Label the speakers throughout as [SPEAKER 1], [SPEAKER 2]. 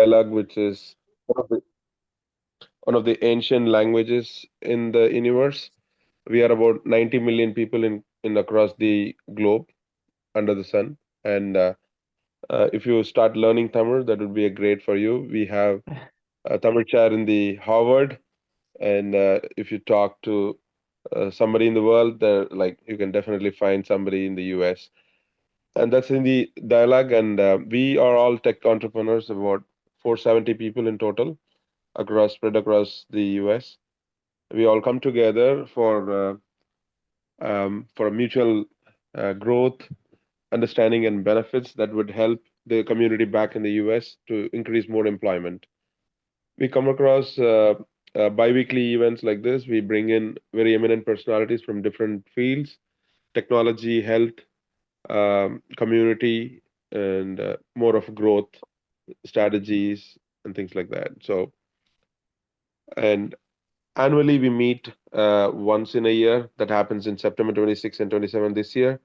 [SPEAKER 1] dialogue, which is one of the ancient languages in the universe. We are about 90 million people in across the globe under the sun. And if you start learning Tamil, that would be a great for you. We have a Tamil chair in the Harvard, and if you talk to somebody in the world, like you can definitely find somebody in the US. And that's in the dialogue. And we are all tech entrepreneurs, about 470 people in total, spread across the US. We all come together for a mutual growth, understanding, and benefits that would help the community back in the US to increase more employment. We come across bi-weekly events like this. We bring in very eminent personalities from different fields: technology, health, community, and more of growth strategies and things like that. So, and annually we meet once in a year. That happens in September 26 and 27 this year.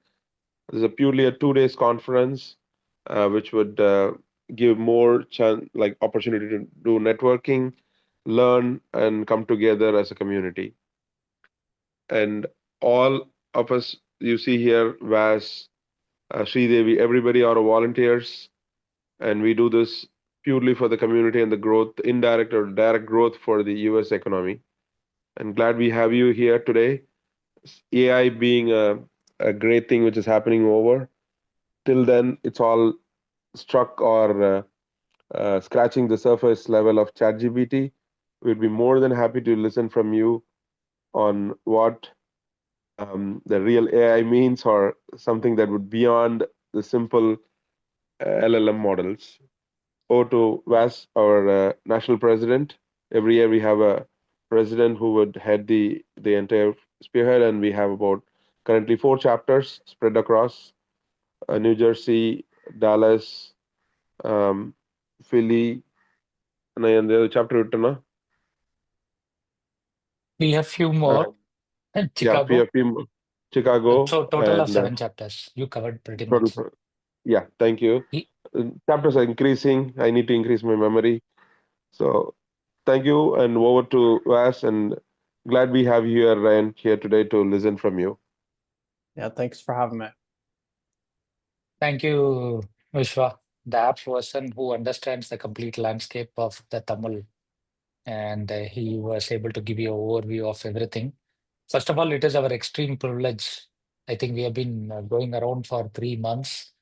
[SPEAKER 1] This is a purely a 2 days conference, which would give more like opportunity to do networking, learn, and come together as a community. And all of us you see here, Vas, Sridevi, everybody are volunteers, and we do this purely for the community and the growth, indirect or direct growth for the US economy. And glad we have you here today. AI being a great thing which is happening over. Till then, it's all struck or scratching the surface level of ChatGPT. We'd be more than happy to listen from you on what the real AI means, or something that would beyond the simple LLM models. Over to Vas, our national president. Every year we have a president who would head the entire spearhead, and we have about currently 4 chapters spread across New Jersey, Dallas, um, Philly, and the other chapter written.
[SPEAKER 2] We have few more. And
[SPEAKER 1] Yeah,
[SPEAKER 2] Chicago.
[SPEAKER 1] Chicago,
[SPEAKER 2] So total of
[SPEAKER 1] and
[SPEAKER 2] 7 chapters. You covered pretty
[SPEAKER 1] total.
[SPEAKER 2] much.
[SPEAKER 1] Yeah, thank you.
[SPEAKER 2] Ye-
[SPEAKER 1] Chapters are increasing. I need to increase my memory. So thank you, and over to Vas, and glad we have you here, Ryan, here today to listen from you.
[SPEAKER 3] Yeah, thanks for having me.
[SPEAKER 2] Thank you, Vishwa, the app person who understands the complete landscape of the Tamil, and he was able to give you an overview of everything. First of all, it is our extreme privilege. I think we have been going around for 3 months.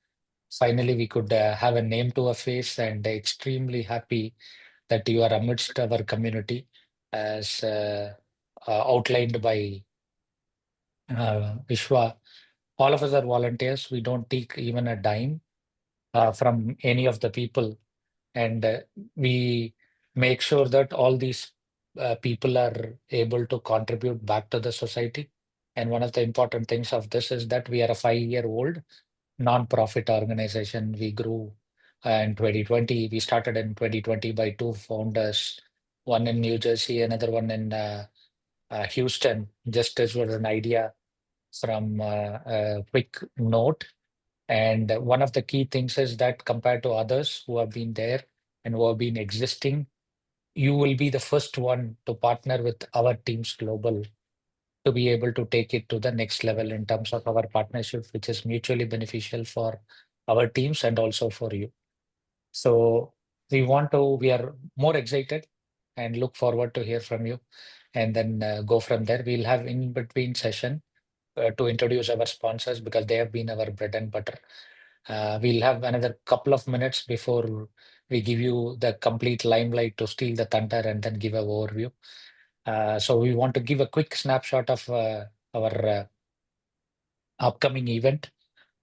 [SPEAKER 2] Finally, we could have a name to a face, and extremely happy that you are amidst our community as outlined by Vishwa. All of us are volunteers. We don't take even a dime from any of the people, and we make sure that all these people are able to contribute back to the society. And one of the important things of this is that we are a 5-year-old non-profit organization. We grew in 2020. We started in 2020 by 2 founders, one in New Jersey, another one in Houston, just as was an idea from a quick note. And one of the key things is that compared to others who have been there and who have been existing, you will be the first one to partner with our teams global to be able to take it to the next level in terms of our partnership, which is mutually beneficial for our teams and also for you. So we are more excited and look forward to hear from you, and then go from there. We'll have in between session to introduce our sponsors because they have been our bread and butter. We'll have another couple of minutes before we give you the complete limelight to steal the thunder and then give an overview. So we want to give a quick snapshot of our upcoming event.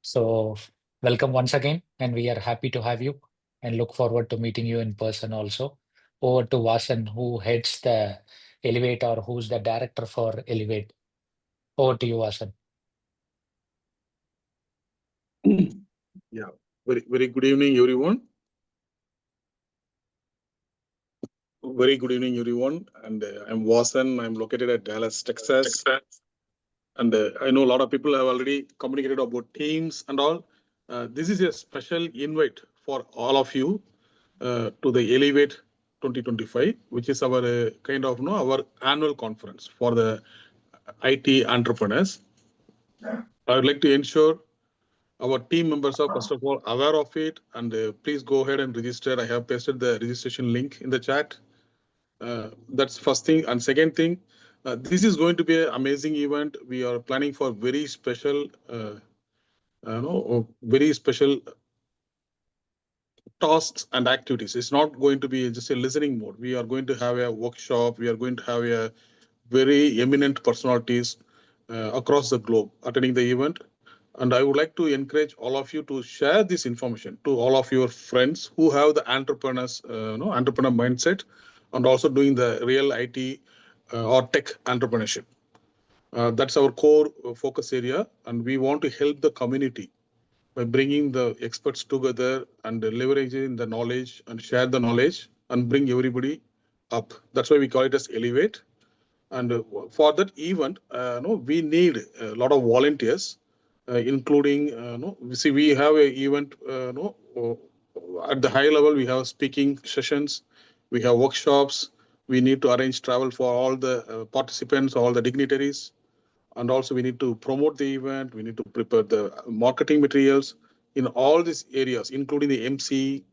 [SPEAKER 2] So welcome once again, and we are happy to have you and look forward to meeting you in person also. Over to Vasan, who heads the Elevate or who's the director for Elevate. Over to you, Vasan.
[SPEAKER 4] Yeah, very good evening, everyone. Very good evening, everyone. And I'm Vasan. I'm located at Dallas, Texas. And I know a lot of people have already communicated about teams and all. This is a special invite for all of you. to the Elevate 2025, which is our kind of our annual conference for the IT entrepreneurs. I would like to ensure our team members are first of all aware of it, and please go ahead and register. I have pasted the registration link in the chat. That's first thing. And second thing, this is going to be an amazing event. We are planning for very special, very special tasks and activities. It's not going to be just a listening mode. We are going to have a workshop. We are going to have a very eminent personalities across the globe attending the event. And I would like to encourage all of you to share this information to all of your friends who have the entrepreneur mindset and also doing the real IT or tech entrepreneurship. That's our core focus area, and we want to help the community by bringing the experts together and leveraging the knowledge and share the knowledge and bring everybody up. That's why we call it as Elevate. And for that event, we need a lot of volunteers, including, we have an event, at the high level, we have speaking sessions, we have workshops, we need to arrange travel for all the participants, all the dignitaries. And also we need to promote the event. We need to prepare the marketing materials in all these areas, including the MC.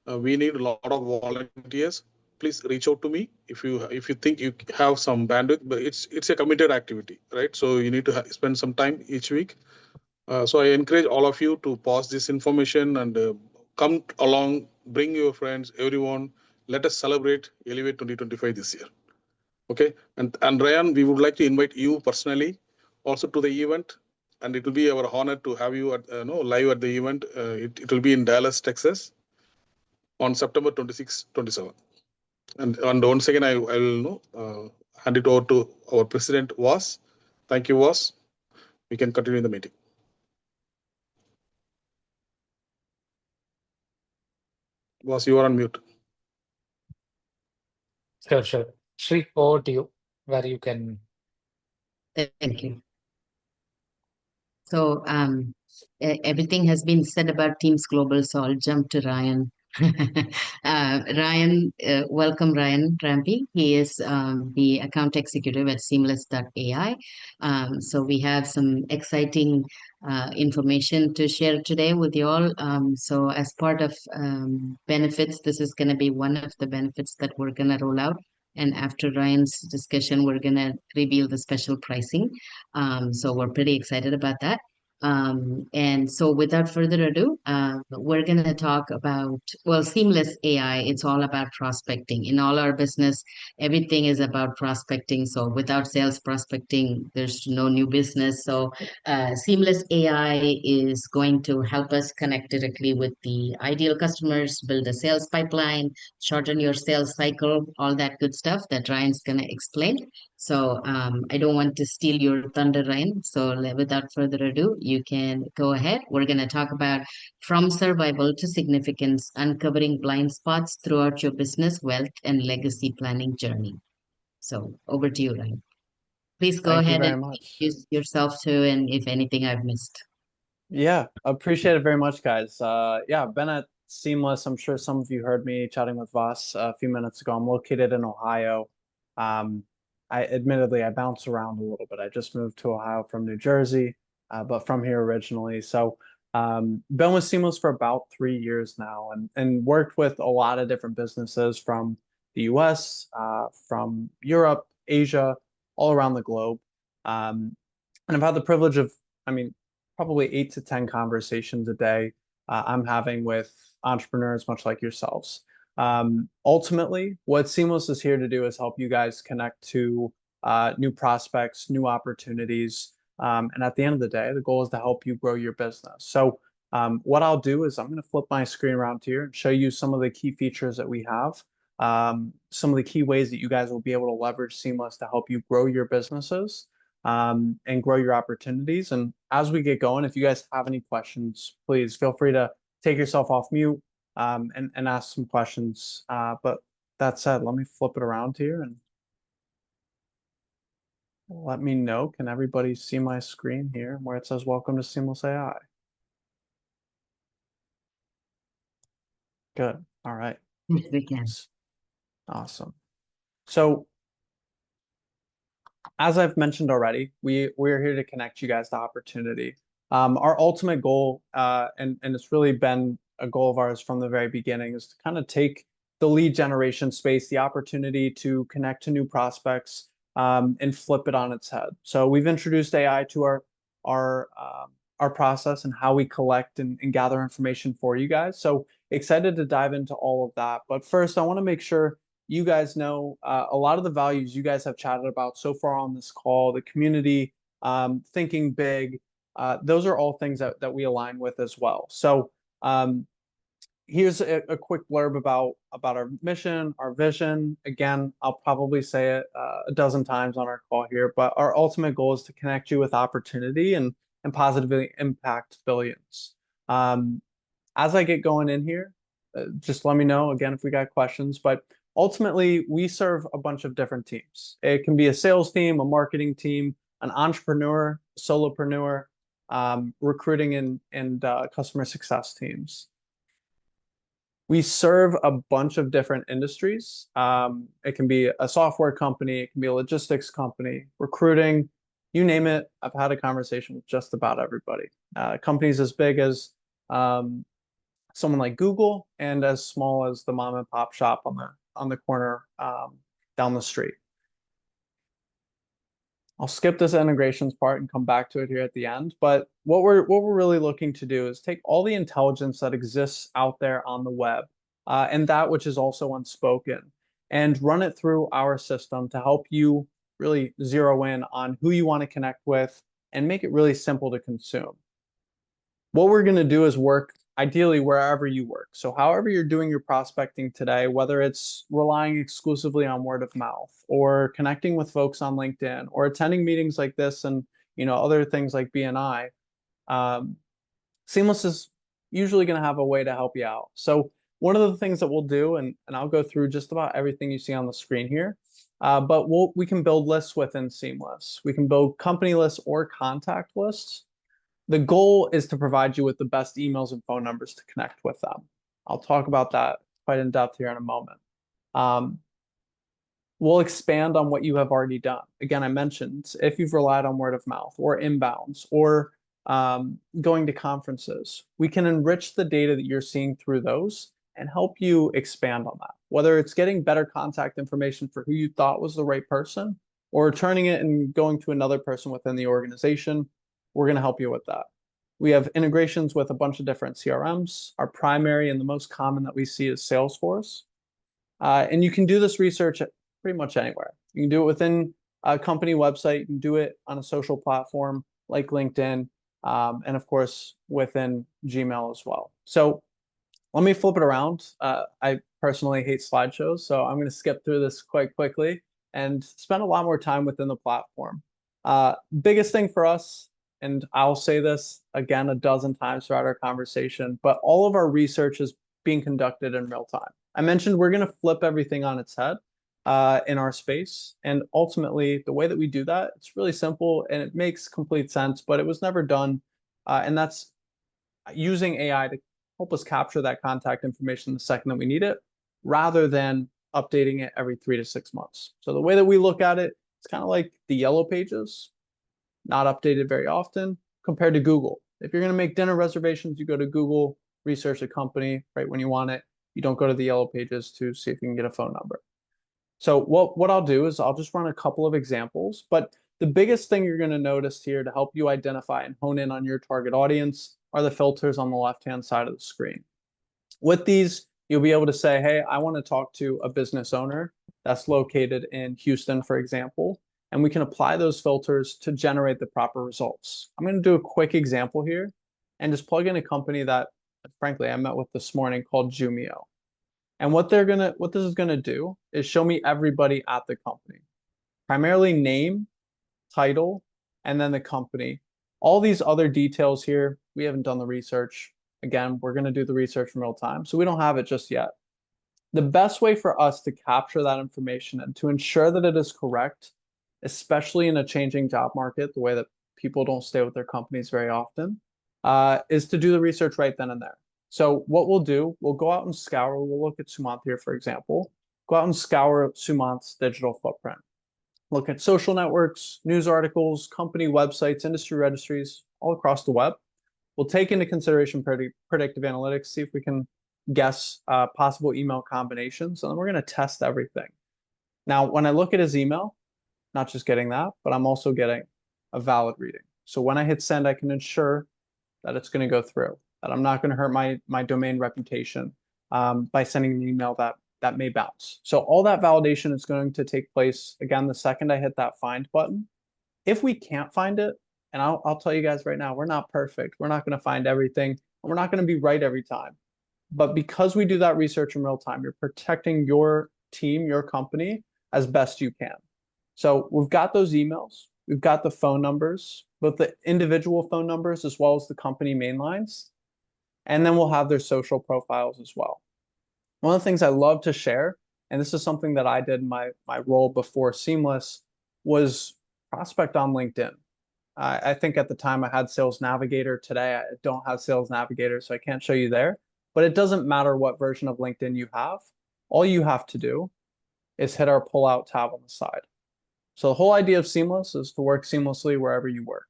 [SPEAKER 4] We need a lot of volunteers. Please reach out to me if you think you have some bandwidth, but it's a committed activity, right? So you need to spend some time each week. So I encourage all of you to pass this information and come along, bring your friends, everyone. Let us celebrate Elevate 2025 this year. Okay, and Ryan, we would like to invite you personally also to the event, and it will be our honor to have you at live at the event. It will be in Dallas, Texas, on September 26, 27. And once again, I will hand it over to our president, Was. Thank you, Was. We can continue the meeting. Was, you are on mute.
[SPEAKER 2] Sure. Sri, over to you, where you can.
[SPEAKER 5] Thank you. So everything has been said about Teams Global, so I'll jump to Ryan. Ryan, welcome Ryan Rampy. He is the account executive at Seamless.ai. So we have some exciting information to share today with you all. So as part of benefits, this is going to be one of the benefits that we're going to roll out. And after Ryan's discussion, we're going to reveal the special pricing. So we're pretty excited about that. And so without further ado, we're going to talk about, well, Seamless AI. It's all about prospecting. In all our business, everything is about prospecting. So without sales prospecting, there's no new business. So Seamless AI is going to help us connect directly with the ideal customers, build a sales pipeline, shorten your sales cycle, all that good stuff that Ryan's going to explain. So I don't want to steal your thunder, Ryan. So without further ado, you can go ahead. We're going to talk about from survival to significance, uncovering blind spots throughout your business, wealth, and legacy planning journey. So over to you, Ryan. Please go ahead and introduce yourself too, and if anything I've missed.
[SPEAKER 3] Yeah, appreciate it very much, guys. Yeah, I've been at Seamless. I'm sure some of you heard me chatting with Vas a few minutes ago. I'm located in Ohio. Admittedly, I bounce around a little bit. I just moved to Ohio from New Jersey, but from here originally. So been with Seamless for about 3 years now, and worked with a lot of different businesses from the US, from Europe, Asia, all around the globe. And I've had the privilege of, probably 8 to 10 conversations a day I'm having with entrepreneurs much like yourselves. Ultimately, what Seamless is here to do is help you guys connect to new prospects, new opportunities. And at the end of the day, the goal is to help you grow your business. So what I'll do is I'm going to flip my screen around here and show you some of the key features that we have, some of the key ways that you guys will be able to leverage Seamless to help you grow your businesses and grow your opportunities. And as we get going, if you guys have any questions, please feel free to take yourself off mute and ask some questions. But that said, let me flip it around here and let me know. Can everybody see my screen here where it says welcome to Seamless AI? Good. All right.
[SPEAKER 5] Yes, we can.
[SPEAKER 3] Awesome. So as I've mentioned already, we're here to connect you guys to opportunity. Our ultimate goal, and it's really been a goal of ours from the very beginning, is to kind of take the lead generation space, the opportunity to connect to new prospects, and flip it on its head. So we've introduced AI to our process and how we collect and gather information for you guys. So excited to dive into all of that. But first, I want to make sure you guys know a lot of the values you guys have chatted about so far on this call, the community, thinking big, those are all things that we align with as well. So here's a quick blurb about our mission, our vision. Again, I'll probably say it a dozen times on our call here, but our ultimate goal is to connect you with opportunity and positively impact billions. As I get going in here, just let me know again if we got questions, but ultimately we serve a bunch of different teams. It can be a sales team, a marketing team, an entrepreneur, solopreneur, recruiting and customer success teams. We serve a bunch of different industries. It can be a software company, it can be a logistics company, recruiting, you name it. I've had a conversation with just about everybody. Companies as big as someone like Google and as small as the mom and pop shop on the corner down the street. I'll skip this integrations part and come back to it here at the end. But what we're really looking to do is take all the intelligence that exists out there on the web and that which is also unspoken and run it through our system to help you really zero in on who you want to connect with and make it really simple to consume. What we're going to do is work ideally wherever you work. So however you're doing your prospecting today, whether it's relying exclusively on word of mouth or connecting with folks on LinkedIn or attending meetings like this and other things like BNI, Seamless is usually going to have a way to help you out. So one of the things that we'll do, and I'll go through just about everything you see on the screen here, but we can build lists within Seamless. We can build company lists or contact lists. The goal is to provide you with the best emails and phone numbers to connect with them. I'll talk about that quite in depth here in a moment. We'll expand on what you have already done. Again, I mentioned if you've relied on word of mouth or inbounds or going to conferences, we can enrich the data that you're seeing through those and help you expand on that. Whether it's getting better contact information for who you thought was the right person or turning it and going to another person within the organization, we're going to help you with that. We have integrations with a bunch of different CRMs. Our primary and the most common that we see is Salesforce. And you can do this research pretty much anywhere. You can do it within a company website. You can do it on a social platform like LinkedIn, and of course within Gmail as well. So let me flip it around. I personally hate slideshows, so I'm going to skip through this quite quickly and spend a lot more time within the platform. Biggest thing for us, and I'll say this again a dozen times throughout our conversation, but all of our research is being conducted in real time. I mentioned we're going to flip everything on its head in our space. And ultimately, the way that we do that, it's really simple and it makes complete sense, but it was never done. And that's using AI to help us capture that contact information the second that we need it, rather than updating it every 3 to 6 months. So the way that we look at it, it's kind of like the yellow pages, not updated very often compared to Google. If you're going to make dinner reservations, you go to Google, research a company right when you want it. You don't go to the yellow pages to see if you can get a phone number. So what I'll do is I'll just run a couple of examples, but the biggest thing you're going to notice here to help you identify and hone in on your target audience are the filters on the left-hand side of the screen. With these, you'll be able to say, hey, I want to talk to a business owner that's located in Houston, for example, and we can apply those filters to generate the proper results. I'm going to do a quick example here and just plug in a company that, frankly, I met with this morning called Jumio. And what this is gonna do is show me everybody at the company, primarily name, title, and then the company. All these other details here, we haven't done the research. Again, we're gonna do the research in real time, so we don't have it just yet. The best way for us to capture that information and to ensure that it is correct, especially in a changing job market, the way that people don't stay with their companies very often, is to do the research right then and there. So what we'll do, we'll go out and scour. We'll look at Sumant here, for example. Go out and scour Sumant's digital footprint. Look at social networks, news articles, company websites, industry registries, all across the web. We'll take into consideration predictive analytics, see if we can guess possible email combinations, and then we're going to test everything. Now, when I look at his email, not just getting that, but I'm also getting a valid reading. So when I hit send, I can ensure that it's going to go through, that I'm not going to hurt my domain reputation by sending an email that may bounce. So all that validation is going to take place, again, the second I hit that find button. If we can't find it, and I'll tell you guys right now, we're not perfect. We're not going to find everything. We're not going to be right every time. But because we do that research in real time, you're protecting your team, your company, as best you can. So we've got those emails. We've got the phone numbers, both the individual phone numbers as well as the company main lines. And then we'll have their social profiles as well. One of the things I love to share, and this is something that I did in my role before Seamless, was prospect on LinkedIn. I think at the time I had Sales Navigator. Today I don't have Sales Navigator, so I can't show you there. But it doesn't matter what version of LinkedIn you have. All you have to do is hit our pull-out tab on the side. So the whole idea of Seamless is to work seamlessly wherever you work.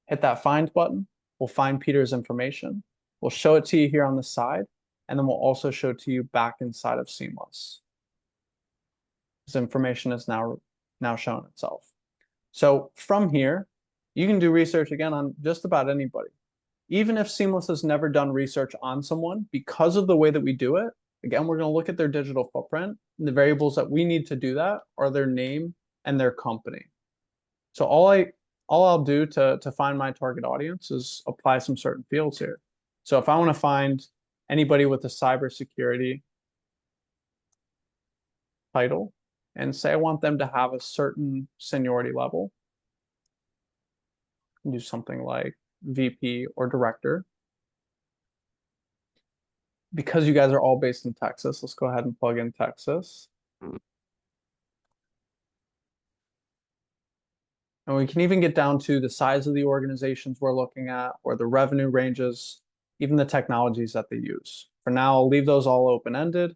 [SPEAKER 3] Hit that find button. We'll find Peter's information. We'll show it to you here on the side, and then we'll also show it to you back inside of Seamless. This information is now shown itself. So from here, you can do research again on just about anybody. Even if Seamless has never done research on someone, because of the way that we do it, again, we're going to look at their digital footprint. And the variables that we need to do that are their name and their company. So all I'll do to find my target audience is apply some certain fields here. So if I want to find anybody with a cybersecurity title and say I want them to have a certain seniority level, do something like VP or director. Because you guys are all based in Texas, let's go ahead and plug in Texas. And we can even get down to the size of the organizations we're looking at, or the revenue ranges, even the technologies that they use. For now, I'll leave those all open-ended.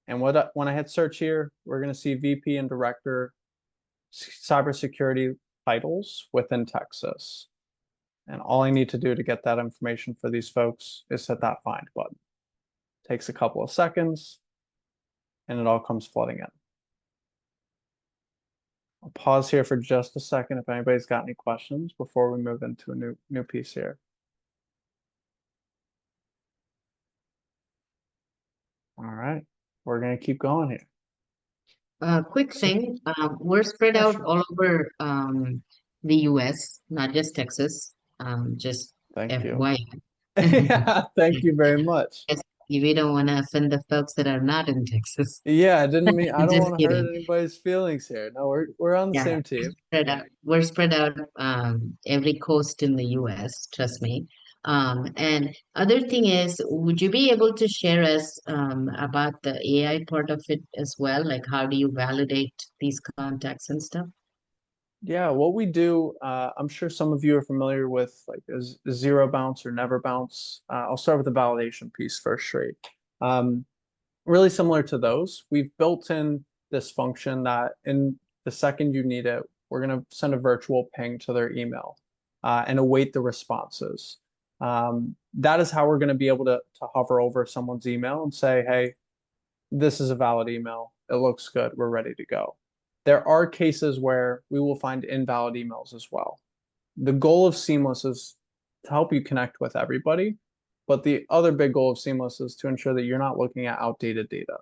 [SPEAKER 3] And when I hit search here, we're going to see VP and director cybersecurity titles within Texas. And all I need to do to get that information for these folks is hit that find button. Takes a couple of seconds, and it all comes flooding in. I'll pause here for just a second if anybody's got any questions before we move into a new piece here. All right, we're gonna keep going here.
[SPEAKER 5] Quick thing, we're spread out all over the US, not just Texas. Just
[SPEAKER 3] Thank you.
[SPEAKER 5] FYI.
[SPEAKER 3] Yeah, thank you very much.
[SPEAKER 5] Yes, we don't want to offend the folks that are not in Texas.
[SPEAKER 3] Yeah, I didn't mean, I don't
[SPEAKER 5] Just
[SPEAKER 3] want to hurt
[SPEAKER 5] kidding.
[SPEAKER 3] anybody's feelings here. No, we're on the
[SPEAKER 5] Yeah,
[SPEAKER 3] same team.
[SPEAKER 5] Spread out. We're spread out every coast in the US, trust me. And other thing is, would you be able to share us about the AI part of it as well? Like how do you validate these contacts and stuff?
[SPEAKER 3] Yeah, what we do, I'm sure some of you are familiar with like a zero bounce or never bounce. I'll start with the validation piece first, straight. Really similar to those, we've built in this function that in the second you need it, we're going to send a virtual ping to their email and await the responses. That is how we're going to be able to hover over someone's email and say, hey, this is a valid email. It looks good. We're ready to go. There are cases where we will find invalid emails as well. The goal of Seamless is to help you connect with everybody, but the other big goal of Seamless is to ensure that you're not looking at outdated data.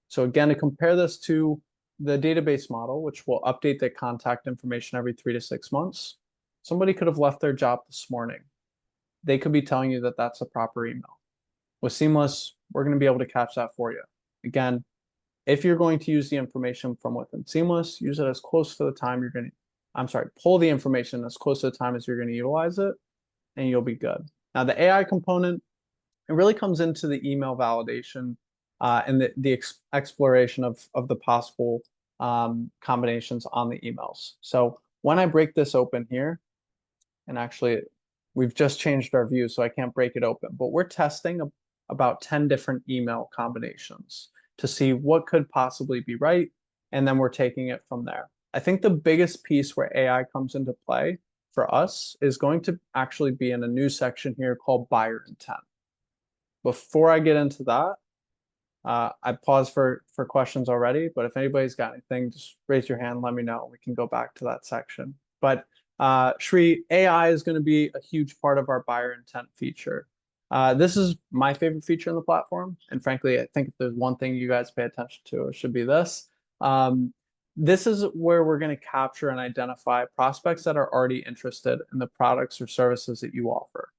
[SPEAKER 3] So again, to compare this to the database model, which will update the contact information every 3 to 6 months, somebody could have left their job this morning. They could be telling you that that's a proper email. With Seamless, we're going to be able to catch that for you. Again, if you're going to use the information from within Seamless, use it as close to the time you're going to, pull the information as close to the time as you're going to utilize it, and you'll be good. Now, the AI component, it really comes into the email validation and the exploration of the possible combinations on the emails. So when I break this open here, and actually We've just changed our view, so I can't break it open, but we're testing about 10 different email combinations to see what could possibly be right, and then we're taking it from there. I think the biggest piece where AI comes into play for us is going to actually be in a new section here called buyer intent. Before I get into that, I paused for questions already, but if anybody's got anything, just raise your hand, let me know. We can go back to that section. But Shri, AI is going to be a huge part of our buyer intent feature. This is my favorite feature in the platform. And frankly, I think if there's one thing you guys pay attention to, it should be this. This is where we're going to capture and identify prospects that are already interested in the products or services that you offer.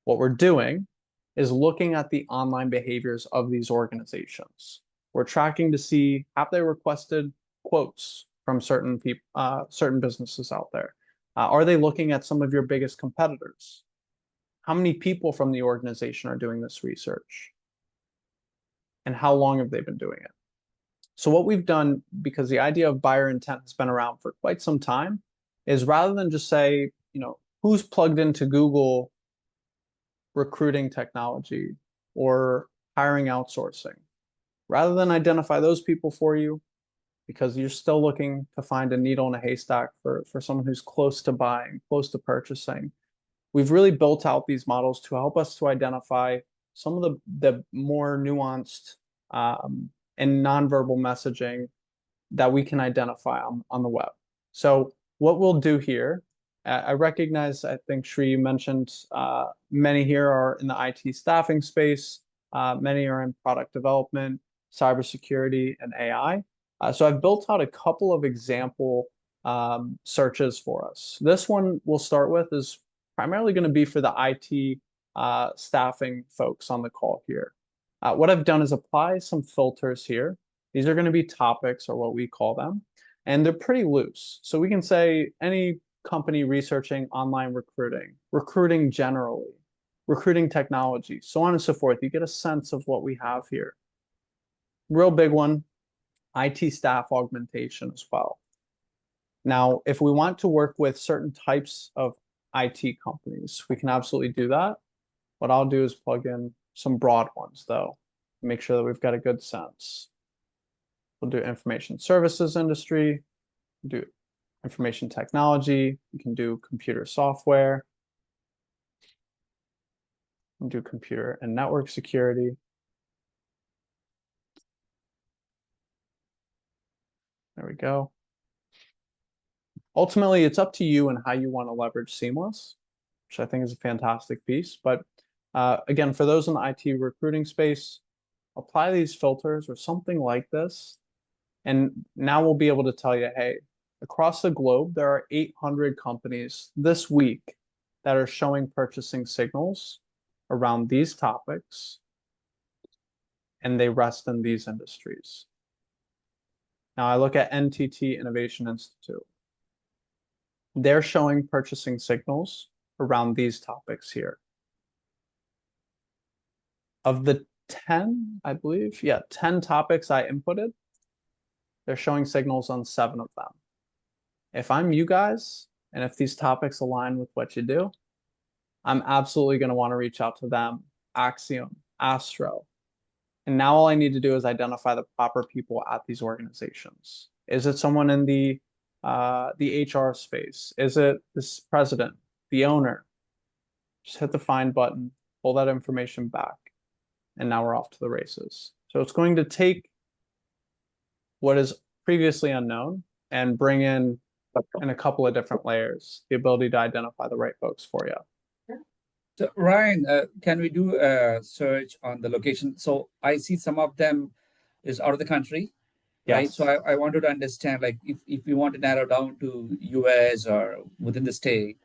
[SPEAKER 3] What we're doing is looking at the online behaviors of these organizations. We're tracking to see, have they requested quotes from certain people, certain businesses out there? Are they looking at some of your biggest competitors? How many people from the organization are doing this research? And how long have they been doing it? So what we've done, because the idea of buyer intent has been around for quite some time, is rather than just say, who's plugged into Google recruiting technology or hiring outsourcing, rather than identify those people for you, because you're still looking to find a needle in a haystack for someone who's close to buying, close to purchasing. We've really built out these models to help us to identify some of the more nuanced and nonverbal messaging that we can identify on the web. So what we'll do here, I recognize, I think Shri mentioned many here are in the IT staffing space, many are in product development, cybersecurity, and AI. So I've built out a couple of example searches for us. This one we'll start with is primarily going to be for the IT staffing folks on the call here. What I've done is apply some filters here. These are going to be topics, or what we call them, and they're pretty loose. So we can say any company researching online recruiting, recruiting generally, recruiting technology, so on and so forth. You get a sense of what we have here. Real big one, IT staff augmentation as well. Now, if we want to work with certain types of IT companies, we can absolutely do that. What I'll do is plug in some broad ones, though, make sure that we've got a good sense. We'll do information services industry, do information technology, we can do computer software, we'll do computer and network security. There we go. Ultimately, it's up to you and how you want to leverage Seamless, which I think is a fantastic piece. But again, for those in the IT recruiting space, apply these filters or something like this. And now we'll be able to tell you, hey, across the globe, there are 800 companies this week that are showing purchasing signals around these topics, and they rest in these industries. Now I look at NTT Innovation Institute. They're showing purchasing signals around these topics here. Of the 10, I believe, 10 topics I inputted, they're showing signals on 7 of them. If I'm you guys, and if these topics align with what you do, I'm absolutely going to want to reach out to them, Axiom, Astro. And now all I need to do is identify the proper people at these organizations. Is it someone in the HR space? Is it this president, the owner? Just hit the find button, pull that information back, and now we're off to the races. So it's going to take what is previously unknown and bring in a couple of different layers, the ability to identify the right folks for you.
[SPEAKER 6] So Ryan, can we do a search on the location? So I see some of them is out of the country, right?
[SPEAKER 3] Yes.
[SPEAKER 6] So I wanted to understand, like, if we want to narrow down to US or within the state,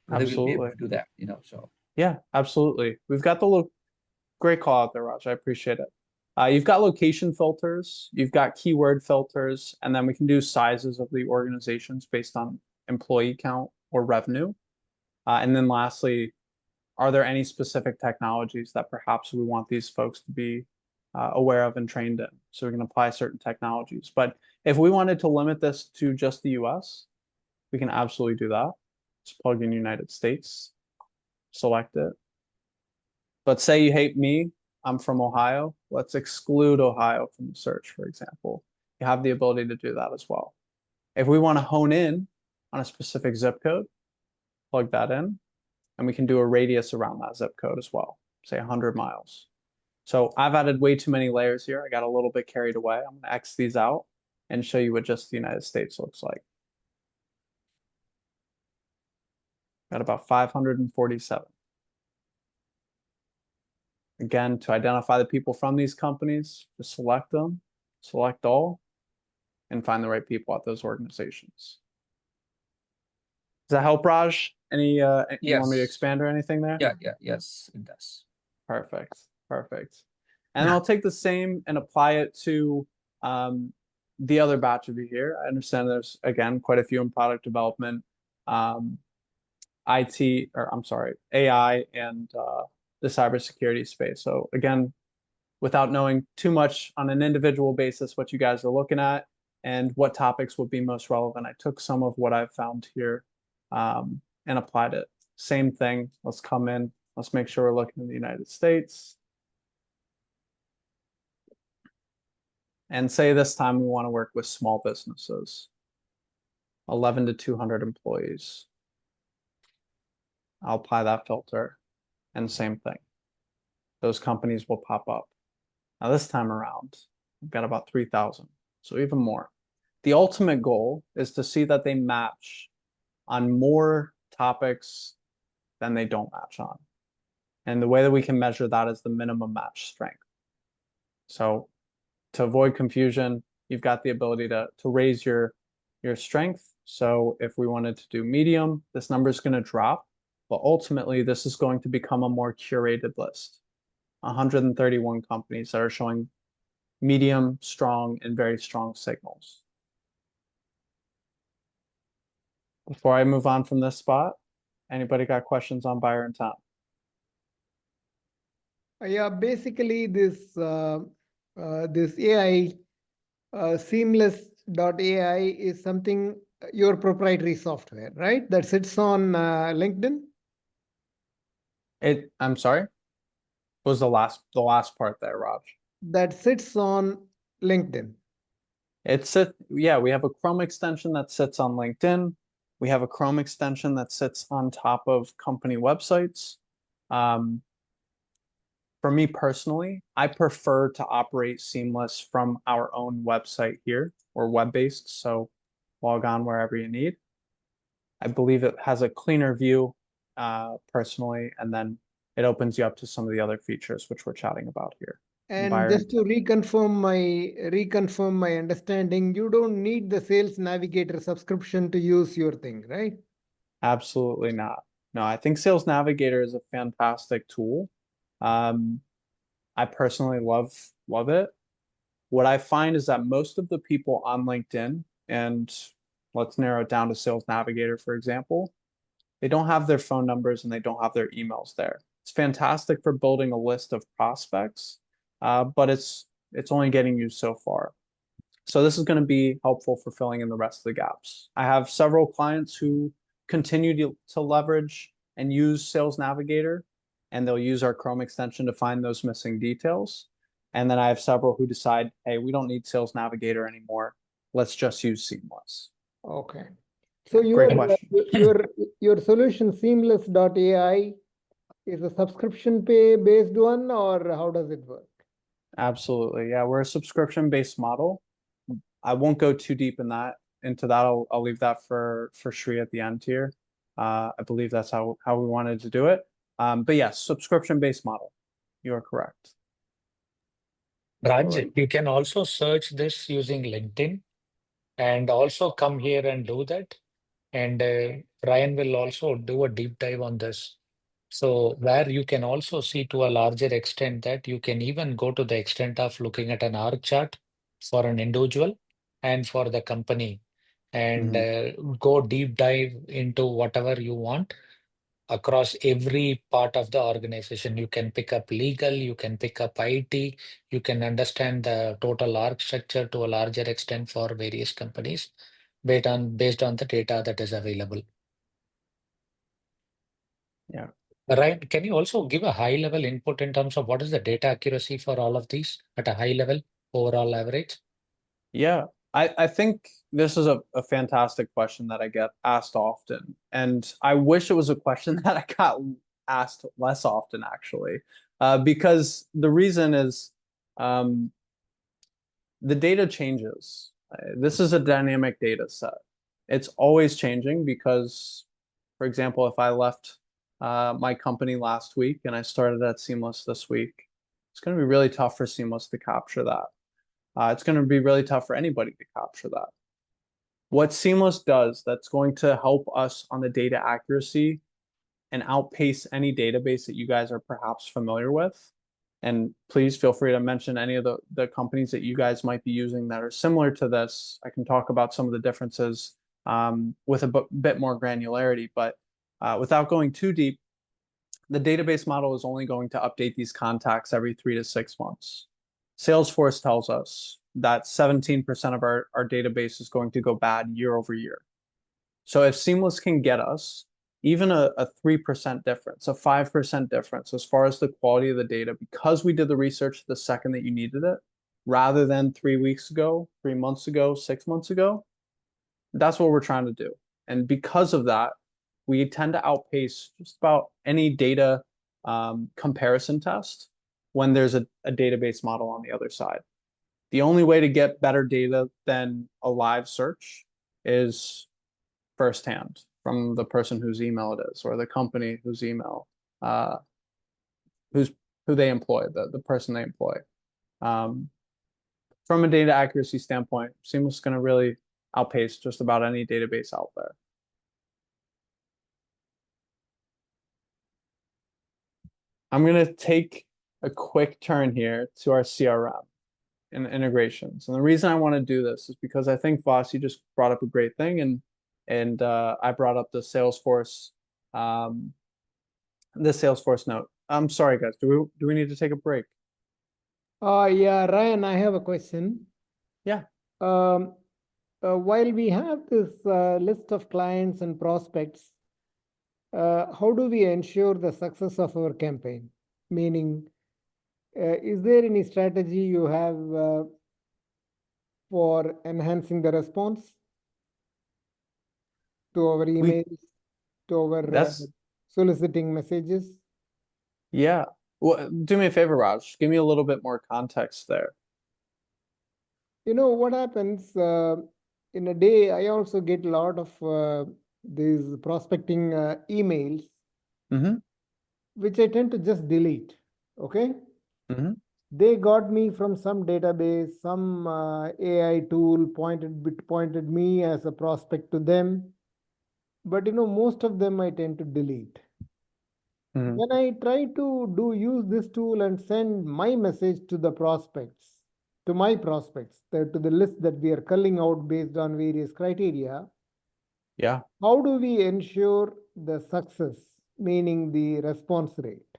[SPEAKER 6] whether we'll be able to do that, so.
[SPEAKER 3] Yeah, absolutely. We've got the great call out there, Raj. I appreciate it. You've got location filters, you've got keyword filters, and then we can do sizes of the organizations based on employee count or revenue. And then lastly, are there any specific technologies that perhaps we want these folks to be aware of and trained in? So we can apply certain technologies. But if we wanted to limit this to just the US, we can absolutely do that. Just plug in United States. select it. But say you hate me, I'm from Ohio. Let's exclude Ohio from the search, for example. You have the ability to do that as well. If we want to hone in on a specific zip code, plug that in, and we can do a radius around that zip code as well, say 100 miles. So I've added way too many layers here. I got a little bit carried away. I'm going to X these out and show you what just the United States looks like. Got about 547. Again, to identify the people from these companies, just select them, select all, and find the right people at those organizations. Does that help, Raj? Any you want me to
[SPEAKER 6] Yes.
[SPEAKER 3] expand or anything there?
[SPEAKER 6] Yes, it does.
[SPEAKER 3] Perfect. And I'll take the same and apply it to the other batch of you here. I understand there's, again, quite a few in product development, IT, or I'm sorry, AI, and the cybersecurity space. So again, without knowing too much on an individual basis what you guys are looking at and what topics would be most relevant, I took some of what I've found here and applied it. Same thing. Let's come in. Let's make sure we're looking in the United States. And say this time we want to work with small businesses, 11 to 200 employees. I'll apply that filter, and same thing. Those companies will pop up. Now this time around, we've got about 3,000, so even more. The ultimate goal is to see that they match on more topics than they don't match on. And the way that we can measure that is the minimum match strength. So to avoid confusion, you've got the ability to raise your strength. So if we wanted to do medium, this number is going to drop, but ultimately this is going to become a more curated list. 131 companies that are showing medium, strong, and very strong signals. Before I move on from this spot, anybody got questions on buyer intent?
[SPEAKER 7] Yeah, basically this this AI seamless.ai is something your proprietary software, right? That sits on LinkedIn.
[SPEAKER 3] I'm sorry. What was the last part there, Raj?
[SPEAKER 7] That sits on LinkedIn.
[SPEAKER 3] Yeah, we have a Chrome extension that sits on LinkedIn. We have a Chrome extension that sits on top of company websites. For me personally, I prefer to operate seamless from our own website here. We're web-based, so log on wherever you need. I believe it has a cleaner view personally, and then it opens you up to some of the other features which we're chatting about here.
[SPEAKER 7] And
[SPEAKER 3] Buyer
[SPEAKER 7] just to reconfirm my understanding, you don't need the Sales Navigator subscription to use your thing, right?
[SPEAKER 3] Absolutely not. No, I think Sales Navigator is a fantastic tool. I personally love it. What I find is that most of the people on LinkedIn, and let's narrow it down to Sales Navigator, for example, they don't have their phone numbers and they don't have their emails there. It's fantastic for building a list of prospects, but it's only getting you so far. So this is going to be helpful for filling in the rest of the gaps. I have several clients who continue to leverage and use Sales Navigator, and they'll use our Chrome extension to find those missing details. And then I have several who decide, hey, we don't need Sales Navigator anymore. Let's just use Seamless.
[SPEAKER 7] Okay. So
[SPEAKER 3] Great question.
[SPEAKER 7] your solution seamless.ai is a subscription pay based one, or how does it work?
[SPEAKER 3] Absolutely. Yeah, we're a subscription-based model. I won't go too deep into that. I'll leave that for Shri at the end here. I believe that's how we wanted to do it. But yes, subscription-based model. You are correct.
[SPEAKER 2] Raj, you can also search this using LinkedIn and also come here and do that. And Ryan will also do a deep dive on this. So where you can also see to a larger extent that you can even go to the extent of looking at an org chart for an individual and for the company and go deep dive into whatever you want across every part of the organization. You can pick up legal, you can pick up IT, you can understand the total org structure to a larger extent for various companies based on the data that is available.
[SPEAKER 3] Yeah,
[SPEAKER 2] Ryan, can you also give a high level input in terms of what is the data accuracy for all of these at a high level, overall average?
[SPEAKER 3] Yeah, I think this is a fantastic question that I get asked often. And I wish it was a question that I got asked less often, actually, because the reason is the data changes. This is a dynamic data set. It's always changing because, for example, if I left my company last week and I started at Seamless this week, it's going to be really tough for Seamless to capture that. It's going to be really tough for anybody to capture that. What Seamless does that's going to help us on the data accuracy and outpace any database that you guys are perhaps familiar with. And please feel free to mention any of the companies that you guys might be using that are similar to this. I can talk about some of the differences with a bit more granularity, but without going too deep, the database model is only going to update these contacts every 3 to 6 months. Salesforce tells us that 17% of our database is going to go bad year over year. So if Seamless can get us even a 3% difference, a 5% difference as far as the quality of the data, because we did the research the second that you needed it, rather than 3 weeks ago, 3 months ago, 6 months ago, that's what we're trying to do. And because of that, we tend to outpace just about any data comparison test when there's a database model on the other side. The only way to get better data than a live search is firsthand from the person whose email it is, or the company whose email, who they employ, the person they employ. From a data accuracy standpoint, Seamless is going to really outpace just about any database out there. I'm going to take a quick turn here to our CRM and integrations. And the reason I want to do this is because I think Vasi just brought up a great thing, and I brought up the Salesforce note. I'm sorry, guys. Do we need to take a break?
[SPEAKER 7] Yeah, Ryan, I have a question.
[SPEAKER 3] Yeah.
[SPEAKER 7] While we have this list of clients and prospects, how do we ensure the success of our campaign? Meaning, is there any strategy you have for enhancing the response to our emails, to our soliciting messages?
[SPEAKER 3] Yeah. Well, do me a favor, Raj. Give me a little bit more context there.
[SPEAKER 7] You know what happens in a day, I also get a lot of these prospecting emails, which I tend to just delete. Okay. They got me from some database, some AI tool pointed me as a prospect to them. But most of them I tend to delete. When I try to use this tool and send my message to the prospects, to my prospects, to the list that we are culling out based on various criteria.
[SPEAKER 3] Yeah.
[SPEAKER 7] How do we ensure the success, meaning the response rate?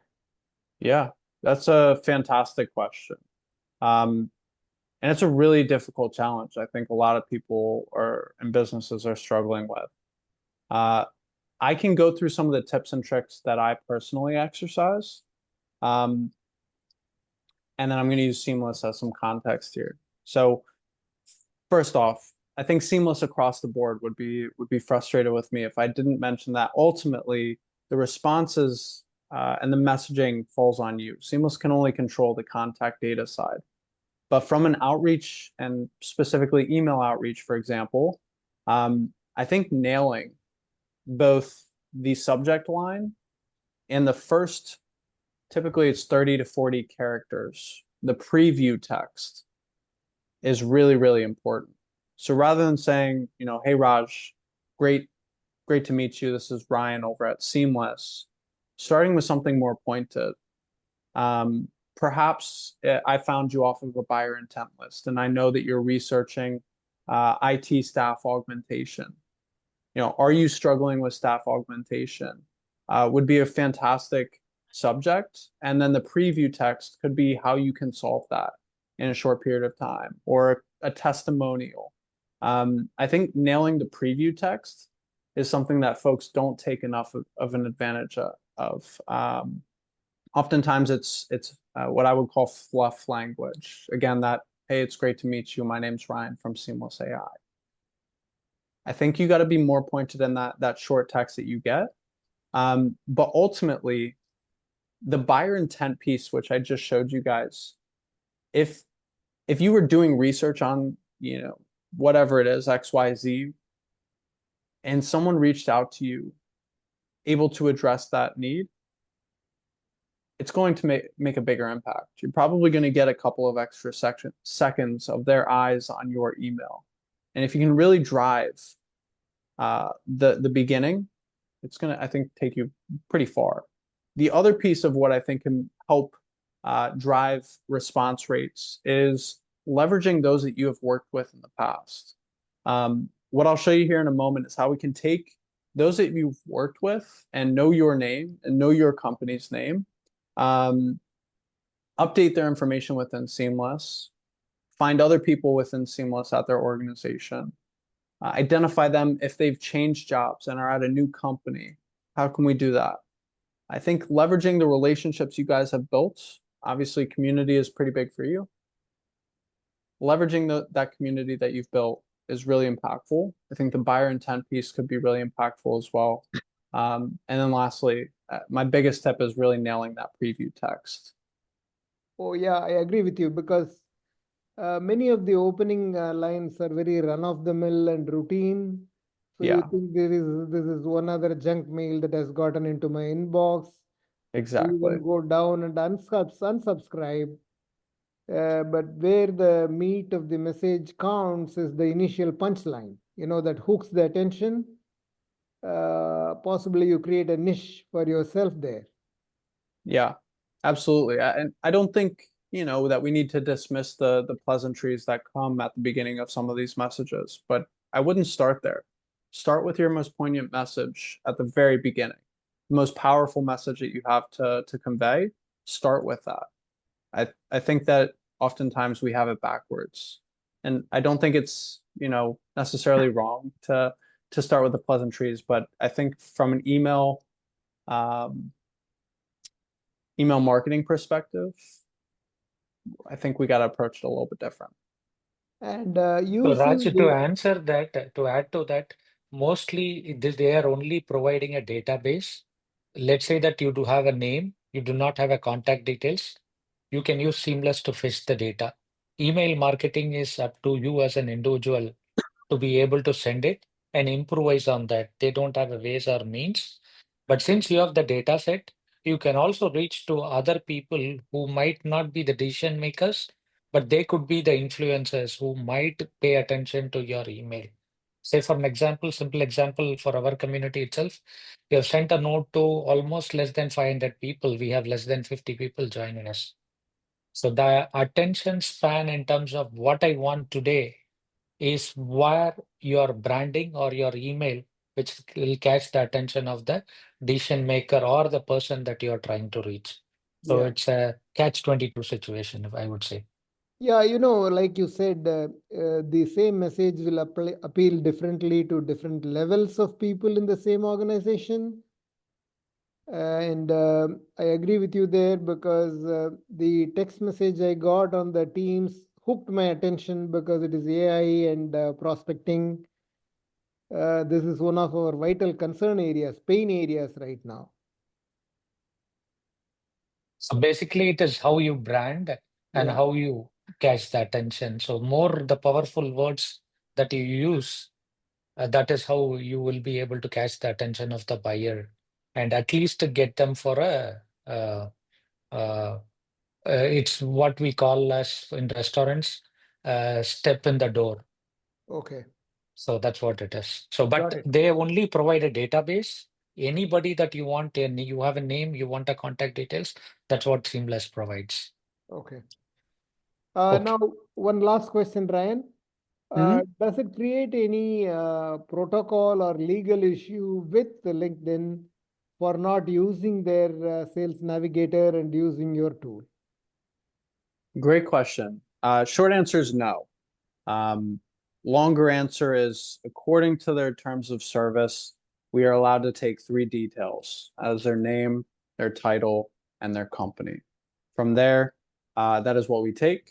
[SPEAKER 3] Yeah, that's a fantastic question. And it's a really difficult challenge. I think a lot of people and businesses are struggling with. I can go through some of the tips and tricks that I personally exercise. And then I'm going to use Seamless as some context here. So first off, I think Seamless across the board would be frustrated with me if I didn't mention that ultimately the responses and the messaging falls on you. Seamless can only control the contact data side. But from an outreach and specifically email outreach, for example, I think nailing both the subject line and the first, typically it's 30 to 40 characters, the preview text is really, really important. So rather than saying, hey, Raj, great to meet you. This is Ryan over at Seamless. Starting with something more pointed. Perhaps I found you off of a buyer intent list, and I know that you're researching IT staff augmentation. Are you struggling with staff augmentation? Would be a fantastic subject. And then the preview text could be how you can solve that in a short period of time, or a testimonial. I think nailing the preview text is something that folks don't take enough of an advantage of. Oftentimes it's what I would call fluff language. Again, that, hey, it's great to meet you. My name's Ryan from Seamless AI. I think you got to be more pointed in that short text that you get. But ultimately, the buyer intent piece, which I just showed you guys, if you were doing research on, you know, whatever it is, XYZ, and someone reached out to you able to address that need, it's going to make a bigger impact. You're probably going to get a couple of extra seconds of their eyes on your email. And if you can really drive the beginning, it's going to, I think, take you pretty far. The other piece of what I think can help drive response rates is leveraging those that you have worked with in the past. What I'll show you here in a moment is how we can take those that you've worked with and know your name and know your company's name, update their information within Seamless, find other people within Seamless at their organization, identify them if they've changed jobs and are at a new company. How can we do that? I think leveraging the relationships you guys have built, obviously community is pretty big for you. Leveraging that community that you've built is really impactful. I think the buyer intent piece could be really impactful as well. And then lastly, my biggest tip is really nailing that preview text.
[SPEAKER 7] Oh yeah, I agree with you, because many of the opening lines are very run-of-the-mill and routine. So
[SPEAKER 3] Yeah.
[SPEAKER 7] you think this is one other junk mail that has gotten into my inbox.
[SPEAKER 3] Exactly.
[SPEAKER 7] You can go down and unsubscribe. But where the meat of the message counts is the initial punchline, you know, that hooks the attention. Possibly you create a niche for yourself there.
[SPEAKER 3] Yeah, absolutely. And I don't think, you know, that we need to dismiss the pleasantries that come at the beginning of some of these messages, but I wouldn't start there. Start with your most poignant message at the very beginning. The most powerful message that you have to convey, start with that. I think that oftentimes we have it backwards. And I don't think it's, you know, necessarily wrong to start with the pleasantries, but I think from an email marketing perspective, I think we got to approach it a little bit different.
[SPEAKER 7] And
[SPEAKER 2] So Raj, to answer that, to add to that, mostly they are only providing a database. Let's say that you do have a name, you do not have a contact details. You can use Seamless to fetch the data. Email marketing is up to you as an individual to be able to send it and improvise on that. They don't have a ways or means. But since you have the data set, you can also reach to other people who might not be the decision makers, but they could be the influencers who might pay attention to your email. Say, for an example, simple example for our community itself, we have sent a note to almost less than 500 people. We have less than 50 people joining us. So the attention span in terms of what I want today is where your branding or your email, which will catch the attention of the decision maker or the person that you're trying to reach. So it's a catch-22 situation, I would say.
[SPEAKER 7] Yeah, you know, like you said, the same message will appeal differently to different levels of people in the same organization. And I agree with you there, because the text message I got on the Teams hooked my attention because it is AI and prospecting. This is one of our vital concern areas, pain areas right now.
[SPEAKER 2] So basically, it is how you brand and how you catch the attention. So more the powerful words that you use, that is how you will be able to catch the attention of the buyer and at least to get them for it's what we call as in restaurants, step in the door.
[SPEAKER 7] Okay.
[SPEAKER 2] So that's what it is. So,
[SPEAKER 7] Got
[SPEAKER 2] but
[SPEAKER 7] it.
[SPEAKER 2] they only provide a database. Anybody that you want, and you have a name, you want a contact details, that's what Seamless provides.
[SPEAKER 7] Okay.
[SPEAKER 2] Okay.
[SPEAKER 7] Now, one last question, Ryan. Does it create any protocol or legal issue with LinkedIn for not using their sales navigator and using your tool?
[SPEAKER 3] Great question. Short answer is no. Longer answer is, according to their terms of service, we are allowed to take 3 details as their name, their title, and their company. From there, that is what we take.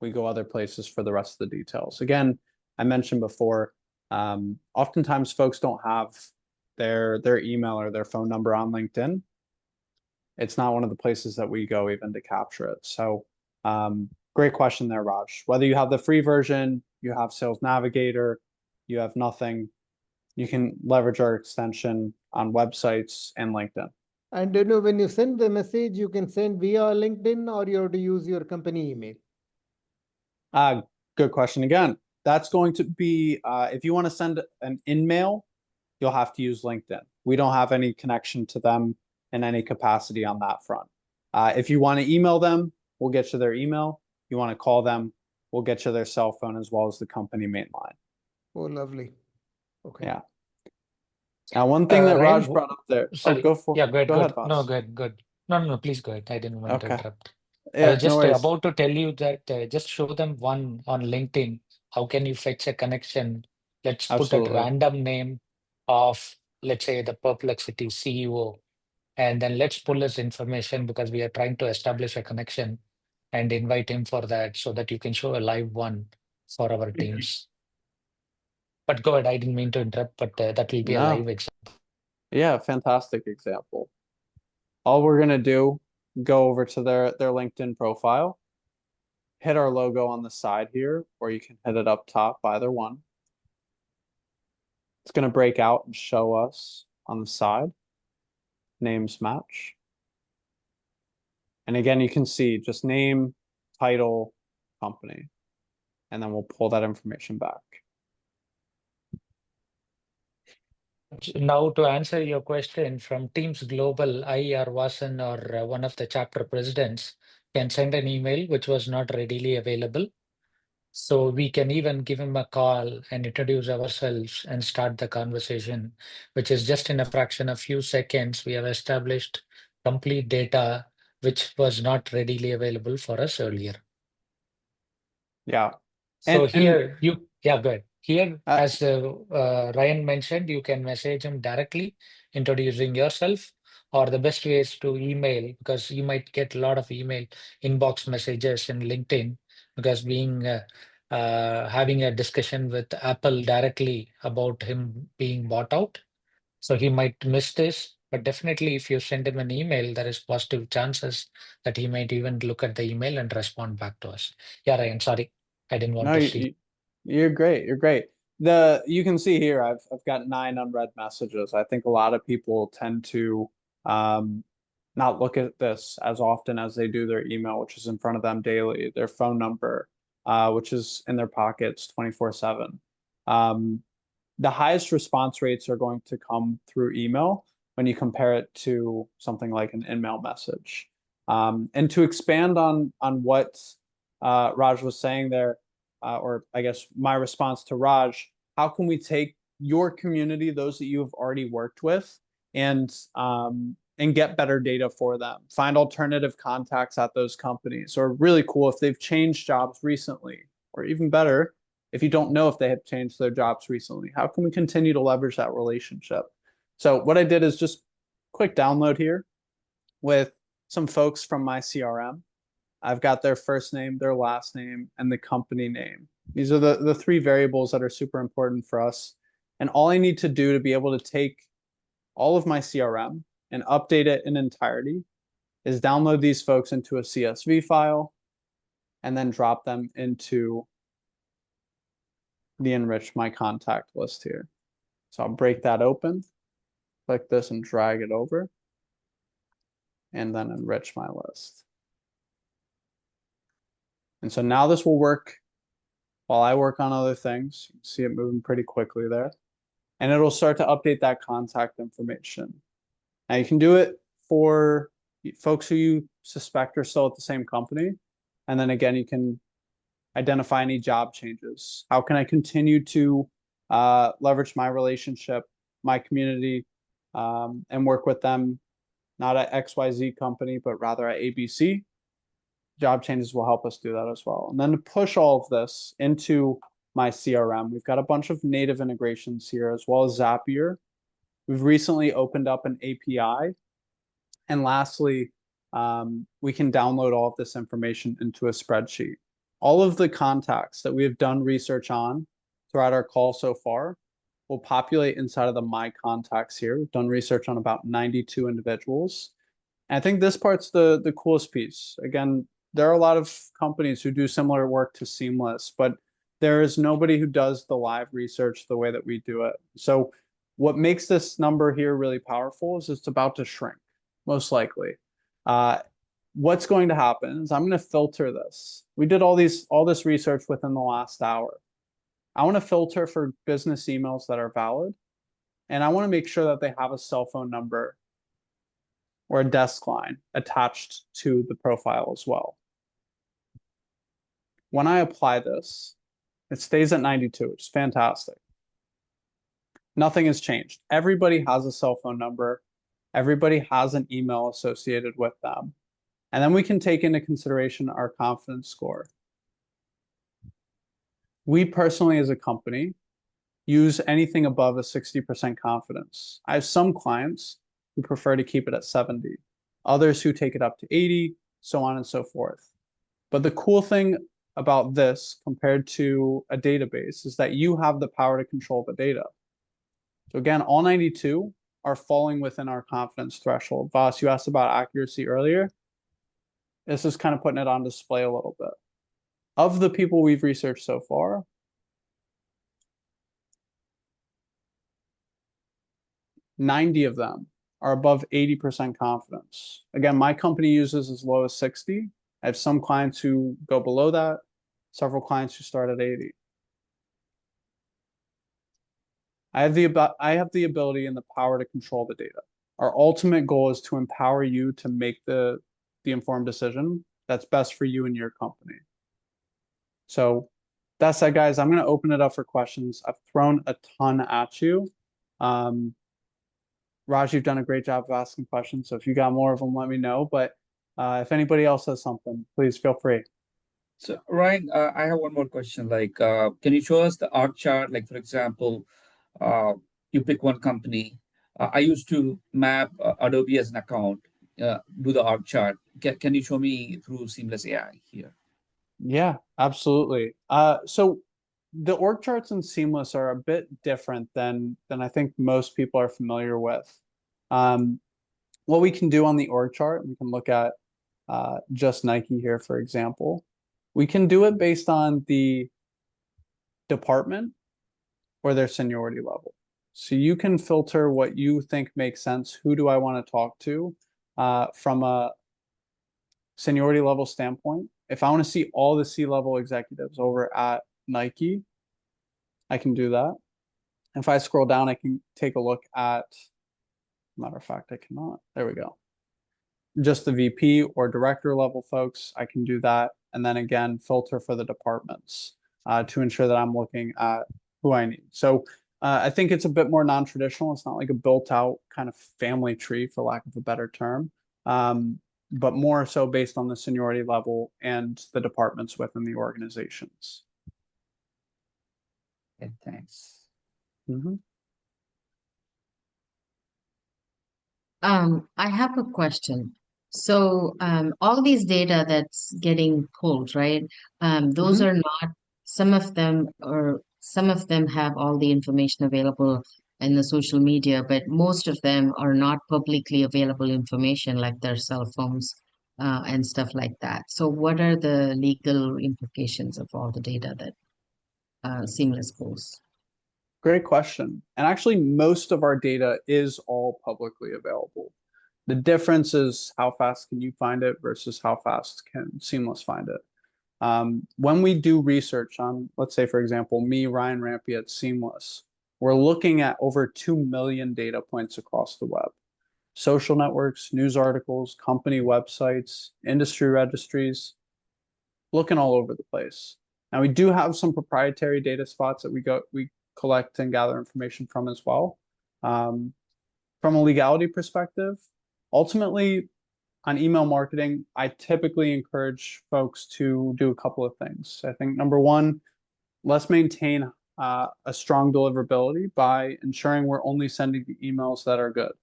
[SPEAKER 3] We go other places for the rest of the details. Again, I mentioned before, oftentimes folks don't have their email or their phone number on LinkedIn. It's not one of the places that we go even to capture it. So great question there, Raj. Whether you have the free version, you have Sales Navigator, you have nothing, you can leverage our extension on websites and LinkedIn.
[SPEAKER 7] And when you send the message, you can send via LinkedIn or you have to use your company email.
[SPEAKER 3] Good question again. That's going to be, if you want to send an InMail, you'll have to use LinkedIn. We don't have any connection to them in any capacity on that front. If you want to email them, we'll get you their email. You want to call them, we'll get you their cell phone as well as the company main line.
[SPEAKER 7] Oh, lovely. Okay.
[SPEAKER 3] Yeah. Now, one thing that
[SPEAKER 2] Ryan,
[SPEAKER 3] Raj brought up there.
[SPEAKER 2] sorry.
[SPEAKER 3] Go for.
[SPEAKER 2] Yeah, go ahead.
[SPEAKER 3] Go
[SPEAKER 2] Good.
[SPEAKER 3] ahead, boss.
[SPEAKER 2] No, good. No, please go ahead. I didn't want to
[SPEAKER 3] Okay.
[SPEAKER 2] interrupt. I
[SPEAKER 3] Yeah,
[SPEAKER 2] was
[SPEAKER 3] no
[SPEAKER 2] just
[SPEAKER 3] worries.
[SPEAKER 2] about to tell you that just show them one on LinkedIn. How can you fetch a connection? Let's put a
[SPEAKER 3] Absolutely.
[SPEAKER 2] random name of, let's say, the Perplexity CEO, and then let's pull his information because we are trying to establish a connection and invite him for that so that you can show a live one for our teams. But go ahead. I didn't mean to interrupt, but that will be a
[SPEAKER 3] No.
[SPEAKER 2] live example.
[SPEAKER 3] Yeah, fantastic example. All we're gonna do, go over to their LinkedIn profile, hit our logo on the side here, or you can hit it up top, either one. It's gonna break out and show us on the side, names match. And again, you can see just name, title, company, and then we'll pull that information back.
[SPEAKER 2] Now, to answer your question, from Teams Global, I or Vasan or one of the chapter presidents can send an email which was not readily available. So we can even give him a call and introduce ourselves and start the conversation, which is just in a fraction of few seconds. We have established complete data which was not readily available for us earlier.
[SPEAKER 3] Yeah.
[SPEAKER 2] So
[SPEAKER 3] And
[SPEAKER 2] here yeah, go ahead. Here,
[SPEAKER 3] Uh,
[SPEAKER 2] as Ryan mentioned, you can message him directly, introducing yourself, or the best way is to email, because you might get a lot of email inbox messages in LinkedIn, because having a discussion with Apple directly about him being bought out. So he might miss this, but definitely if you send him an email, there is positive chances that he might even look at the email and respond back to us. Yeah, Ryan, sorry. I didn't want
[SPEAKER 3] no,
[SPEAKER 2] to steal.
[SPEAKER 3] you're great. You're great. You can see here, I've got 9 unread messages. I think a lot of people tend to not look at this as often as they do their email, which is in front of them daily, their phone number, which is in their pockets 24/7. The highest response rates are going to come through email when you compare it to something like an InMail message. And to expand on what Raj was saying there, or I guess my response to Raj, how can we take your community, those that you have already worked with, and get better data for them? Find alternative contacts at those companies, or really cool if they've changed jobs recently, or even better, if you don't know if they have changed their jobs recently. How can we continue to leverage that relationship? So what I did is just quick download here with some folks from my CRM. I've got their first name, their last name, and the company name. These are the 3 variables that are super important for us. And all I need to do to be able to take all of my CRM and update it in entirety is download these folks into a CSV file and then drop them into the Enrich My Contact list here. So I'll break that open, click this and drag it over, and then enrich my list. And so now this will work while I work on other things. You can see it moving pretty quickly there. And it'll start to update that contact information. Now you can do it for folks who you suspect are still at the same company. And then again, you can identify any job changes. How can I continue to leverage my relationship, my community, and work with them, not at XYZ company, but rather at ABC? Job changes will help us do that as well. And then to push all of this into my CRM, we've got a bunch of native integrations here, as well as Zapier We've recently opened up an API. And lastly, we can download all of this information into a spreadsheet. All of the contacts that we have done research on throughout our call so far will populate inside of the My Contacts here. We've done research on about 92 individuals. And I think this part's the coolest piece. Again, there are a lot of companies who do similar work to Seamless, but there is nobody who does the live research the way that we do it. So what makes this number here really powerful is it's about to shrink, most likely. What's going to happen is I'm going to filter this. We did all this research within the last hour. I want to filter for business emails that are valid, and I want to make sure that they have a cell phone number or a desk line attached to the profile as well. When I apply this, it stays at 92, which is fantastic. Nothing has changed. Everybody has a cell phone number. Everybody has an email associated with them. And then we can take into consideration our confidence score. We personally, as a company, use anything above a 60% confidence. I have some clients who prefer to keep it at 70, others who take it up to 80, so on and so forth. But the cool thing about this compared to a database is that you have the power to control the data. So again, all 92 are falling within our confidence threshold. Vas, you asked about accuracy earlier. This is kind of putting it on display a little bit. Of the people we've researched so far, 90 of them are above 80% confidence. Again, my company uses as low as 60. I have some clients who go below that, several clients who start at 80. I have the ability and the power to control the data. Our ultimate goal is to empower you to make the informed decision that's best for you and your company. So that said, guys, I'm going to open it up for questions. I've thrown a ton at you. Raj, you've done a great job of asking questions. So if you got more of them, let me know. But if anybody else has something, please feel free.
[SPEAKER 6] So Ryan, I have one more question. Like, can you show us the org chart? Like, for example, you pick one company. I used to map Adobe as an account, do the org chart. Can you show me through Seamless AI here?
[SPEAKER 3] Yeah, absolutely. So the org charts in Seamless are a bit different than I think most people are familiar with. What we can do on the org chart, we can look at just Nike here, for example. We can do it based on the department or their seniority level. So you can filter what you think makes sense. Who do I want to talk to from a seniority level standpoint? If I want to see all the C-level executives over at Nike, I can do that. If I scroll down, I can take a look at, matter of fact, I cannot. There we go. Just the VP or director level folks, I can do that. And then again, filter for the departments to ensure that I'm looking at who I need. So I think it's a bit more non-traditional. It's not like a built out kind of family tree, for lack of a better term, but more so based on the seniority level and the departments within the organizations.
[SPEAKER 6] Okay, thanks.
[SPEAKER 3] Mm-hmm.
[SPEAKER 5] I have a question. So all these data that's getting pulled, right? Those are not, some of them have all the information available in the social media, but most of them are not publicly available information, like their cell phones and stuff like that. So what are the legal implications of all the data that Seamless pulls?
[SPEAKER 3] Great question. And actually, most of our data is all publicly available. The difference is how fast can you find it versus how fast can Seamless find it. When we do research on, let's say, for example, me, Ryan Rampey at Seamless, we're looking at over 2 million data points across the web. Social networks, news articles, company websites, industry registries, looking all over the place. Now, we do have some proprietary data spots that we collect and gather information from as well. From a legality perspective, ultimately, on email marketing, I typically encourage folks to do a couple of things. I think number one, let's maintain a strong deliverability by ensuring we're only sending the emails that are good.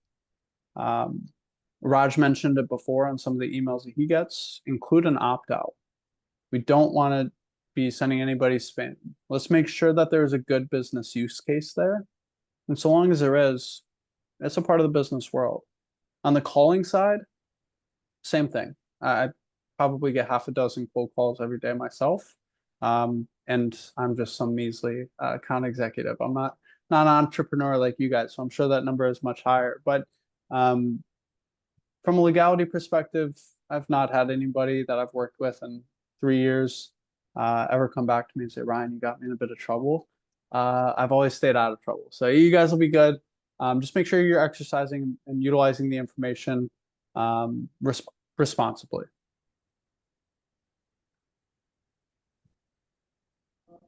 [SPEAKER 3] Raj mentioned it before on some of the emails that he gets, include an opt-out. We don't want to be sending anybody spam. Let's make sure that there's a good business use case there. And so long as there is, it's a part of the business world. On the calling side, same thing. I probably get half a dozen cold calls every day myself. And I'm just some measly account executive. I'm not an entrepreneur like you guys, so I'm sure that number is much higher. But from a legality perspective, I've not had anybody that I've worked with in 3 years ever come back to me and say, Ryan, you got me in a bit of trouble. I've always stayed out of trouble. So you guys will be good. Just make sure you're exercising and utilizing the information responsibly.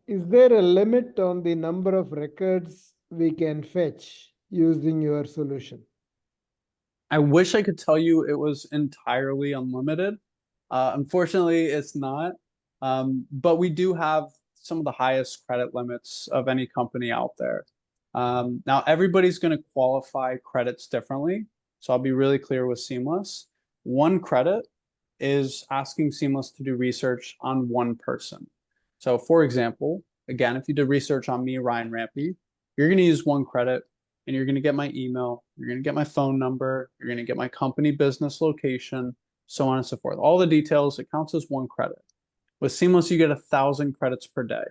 [SPEAKER 7] Is there a limit on the number of records we can fetch using your solution?
[SPEAKER 3] I wish I could tell you it was entirely unlimited. Unfortunately, it's not. But we do have some of the highest credit limits of any company out there. Now, everybody's going to qualify credits differently. So I'll be really clear with Seamless. One credit is asking Seamless to do research on one person. So for example, again, if you did research on me, Ryan Rampy, you're going to use one credit and you're going to get my email, you're going to get my phone number, you're going to get my company business location, so on and so forth. All the details, it counts as one credit. With Seamless, you get 1,000 credits per day.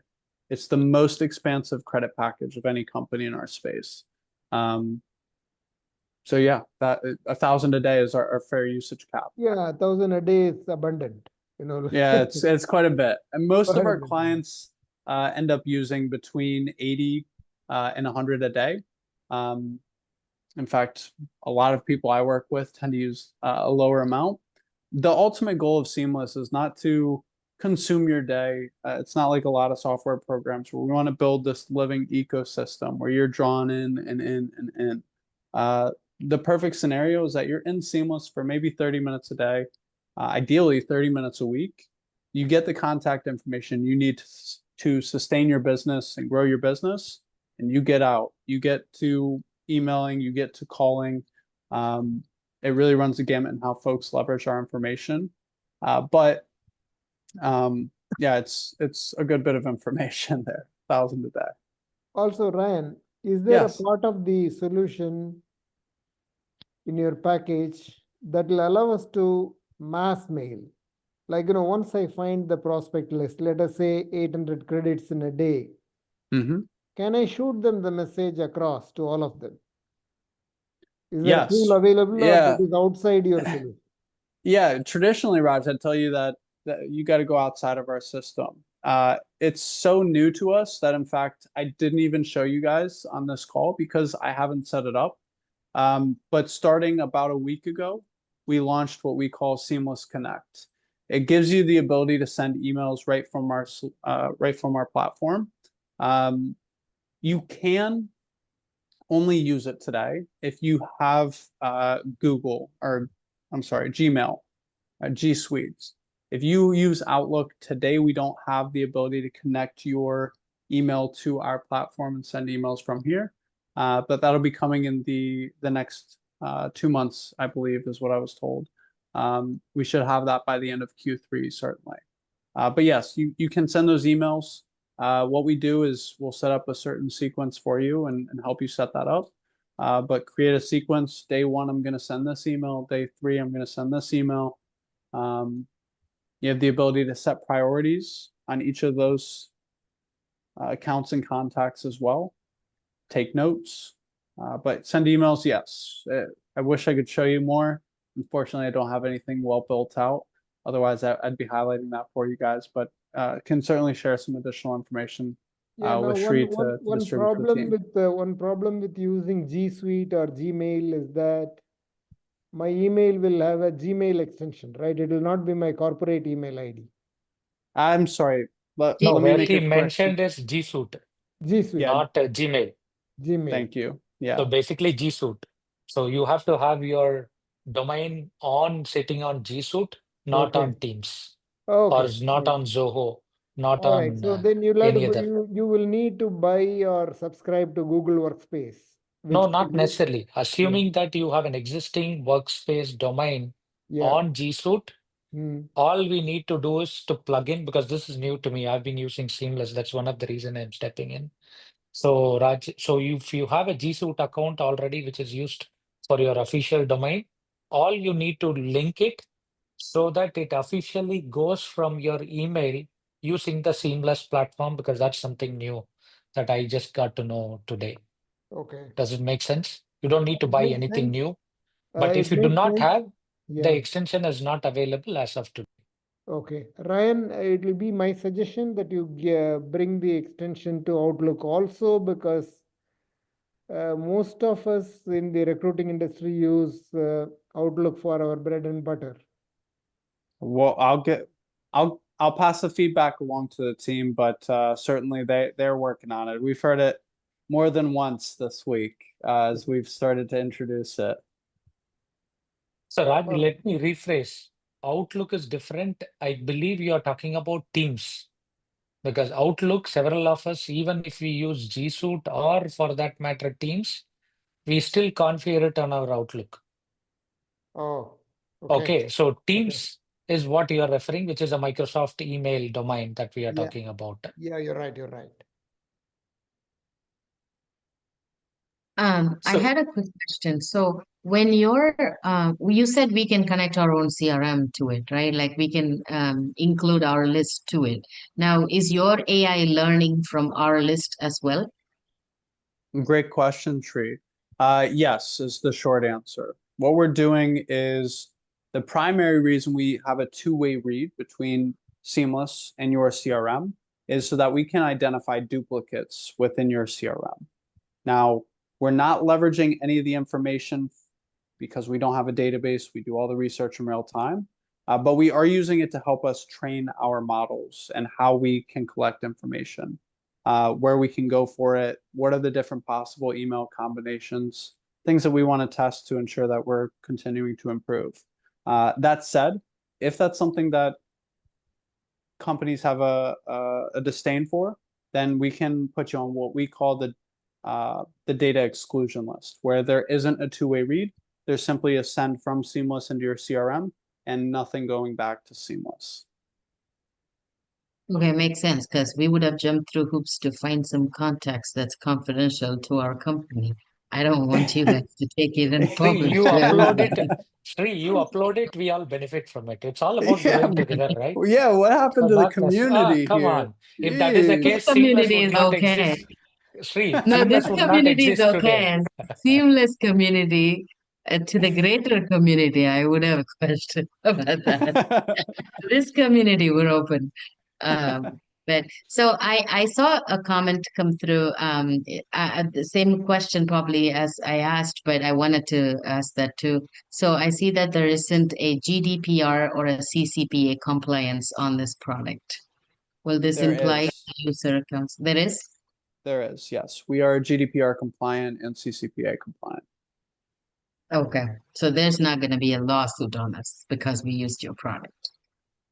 [SPEAKER 3] It's the most expansive credit package of any company in our space. So yeah, that 1,000 a day is our fair usage cap.
[SPEAKER 7] Yeah, 1,000 a day is abundant.
[SPEAKER 3] Yeah, it's quite a bit. And most of our clients end up using between 80 and 100 a day. In fact, a lot of people I work with tend to use a lower amount. The ultimate goal of Seamless is not to consume your day. It's not like a lot of software programs where we want to build this living ecosystem where you're drawn in and in and in. The perfect scenario is that you're in Seamless for maybe 30 minutes a day, ideally 30 minutes a week. You get the contact information you need to sustain your business and grow your business, and you get out. You get to emailing, you get to calling. It really runs the gamut in how folks leverage our information. Yeah, it's a good bit of information there, 1,000 a day.
[SPEAKER 7] Also, Ryan, is there
[SPEAKER 3] Yes.
[SPEAKER 7] a part of the solution in your package that will allow us to mass mail? Like, once I find the prospect list, let us say 800 credits in a day, can I shoot them the message across to all of them? Is there a tool available or that is outside your solution?
[SPEAKER 3] Yeah, traditionally, Raj, I'd tell you that you got to go outside of our system. It's so new to us that, in fact, I didn't even show you guys on this call because I haven't set it up. But starting about a week ago, we launched what we call Seamless Connect. It gives you the ability to send emails right from our platform. You can only use it today if you have Gmail, G Suites. If you use Outlook today, we don't have the ability to connect your email to our platform and send emails from here. But that'll be coming in the next 2 months, I believe, is what I was told. We should have that by the end of Q3, certainly. But yes, you can send those emails. What we do is we'll set up a certain sequence for you and help you set that up. But create a sequence. Day 1, I'm going to send this email. Day 3, I'm going to send this email. You have the ability to set priorities on each of those accounts and contacts as well. Take notes, but send emails, yes. I wish I could show you more. Unfortunately, I don't have anything well built out. Otherwise, I'd be highlighting that for you guys, but can certainly share some additional information with Sri to distribute to the team.
[SPEAKER 7] One problem with using G Suite or Gmail is that my email will have a Gmail extension, right? It will not be my corporate email ID.
[SPEAKER 3] I'm sorry, but
[SPEAKER 2] No,
[SPEAKER 3] let me
[SPEAKER 2] what
[SPEAKER 3] make
[SPEAKER 2] he
[SPEAKER 3] a
[SPEAKER 2] mentioned is G Suite,
[SPEAKER 7] G Suite,
[SPEAKER 2] not Gmail.
[SPEAKER 7] Gmail.
[SPEAKER 3] Thank you. Yeah.
[SPEAKER 2] So basically G Suite. So you have to have your domain sitting on G Suite, not on Teams, or not on Zoho, not
[SPEAKER 7] All right.
[SPEAKER 2] on
[SPEAKER 7] So then you'll have to,
[SPEAKER 2] any other.
[SPEAKER 7] you will need to buy or subscribe to Google Workspace.
[SPEAKER 2] No,
[SPEAKER 7] which
[SPEAKER 2] not
[SPEAKER 7] will-
[SPEAKER 2] necessarily. Assuming that you have an existing workspace domain
[SPEAKER 7] Yeah.
[SPEAKER 2] on G Suite,
[SPEAKER 7] Hmm.
[SPEAKER 2] all we need to do is to plug in, because this is new to me. I've been using Seamless. That's one of the reason I'm stepping in. So Raj, so if you have a G Suite account already, which is used for your official domain, all you need to link it so that it officially goes from your email using the Seamless platform, because that's something new that I just got to know today.
[SPEAKER 7] Okay.
[SPEAKER 2] Does it make sense? You don't need to buy
[SPEAKER 7] Makes
[SPEAKER 2] anything
[SPEAKER 7] sense.
[SPEAKER 2] new, but if
[SPEAKER 7] It
[SPEAKER 2] you do
[SPEAKER 7] makes
[SPEAKER 2] not
[SPEAKER 7] sense.
[SPEAKER 2] have, the
[SPEAKER 7] Yeah.
[SPEAKER 2] extension is not available as of today.
[SPEAKER 7] Okay. Ryan, it will be my suggestion that you bring the extension to Outlook also, because most of us in the recruiting industry use Outlook for our bread and butter.
[SPEAKER 3] Well, I'll pass the feedback along to the team, but certainly they're working on it. We've heard it more than once this week as we've started to introduce it.
[SPEAKER 2] So Raj,
[SPEAKER 7] Oh.
[SPEAKER 2] let me rephrase. Outlook is different. I believe you are talking about Teams, because Outlook, several of us, even if we use G Suite or for that matter Teams, we still configure it on our Outlook.
[SPEAKER 7] Oh.
[SPEAKER 2] Okay, so Teams is what you are referring, which is a Microsoft email domain that we are
[SPEAKER 7] Yeah.
[SPEAKER 2] talking about.
[SPEAKER 7] Yeah, you're right. You're right.
[SPEAKER 5] I
[SPEAKER 2] So-
[SPEAKER 5] had a quick question. So when you're, you said we can connect our own CRM to it, right? Like we can include our list to it. Now, is your AI learning from our list as well?
[SPEAKER 3] Great question, Tree. Yes, is the short answer. What we're doing is the primary reason we have a two-way read between Seamless and your CRM is so that we can identify duplicates within your CRM. Now, we're not leveraging any of the information because we don't have a database. We do all the research in real time, but we are using it to help us train our models and how we can collect information. Where we can go for it, what are the different possible email combinations, things that we want to test to ensure that we're continuing to improve. That said, if that's something that companies have a disdain for, then we can put you on what we call the data exclusion list, where there isn't a two-way read. There's simply a send from Seamless into your CRM and nothing going back to Seamless.
[SPEAKER 5] Okay, makes sense, because we would have jumped through hoops to find some context that's confidential to our company. I don't want you guys to take it and
[SPEAKER 2] Sri,
[SPEAKER 5] publish
[SPEAKER 2] you
[SPEAKER 5] to
[SPEAKER 2] upload
[SPEAKER 5] everybody.
[SPEAKER 2] it. Sri, you upload it. We all benefit from it. It's all about
[SPEAKER 3] Yeah.
[SPEAKER 2] growing together, right?
[SPEAKER 3] Yeah, what happened to the
[SPEAKER 2] So not
[SPEAKER 3] community
[SPEAKER 2] come
[SPEAKER 3] here?
[SPEAKER 2] on. If that is the
[SPEAKER 3] Jeez.
[SPEAKER 5] This
[SPEAKER 2] case, Seamless
[SPEAKER 5] community
[SPEAKER 2] would
[SPEAKER 5] is
[SPEAKER 2] not
[SPEAKER 5] okay.
[SPEAKER 2] exist. Sri,
[SPEAKER 5] No, this
[SPEAKER 2] Seamless would not
[SPEAKER 5] community is
[SPEAKER 2] exist today.
[SPEAKER 5] okay. Seamless community to the greater community, I would have a question about that. This community, we're open. But so I saw a comment come through, the same question probably as I asked, but I wanted to ask that too. So I see that there isn't a GDPR or a CCPA compliance on this product. Will this
[SPEAKER 3] There
[SPEAKER 5] imply
[SPEAKER 3] is.
[SPEAKER 5] user accounts? There is?
[SPEAKER 3] There is, yes. We are GDPR compliant and CCPA compliant.
[SPEAKER 5] Okay, so there's not going to be a lawsuit on us because we used your product.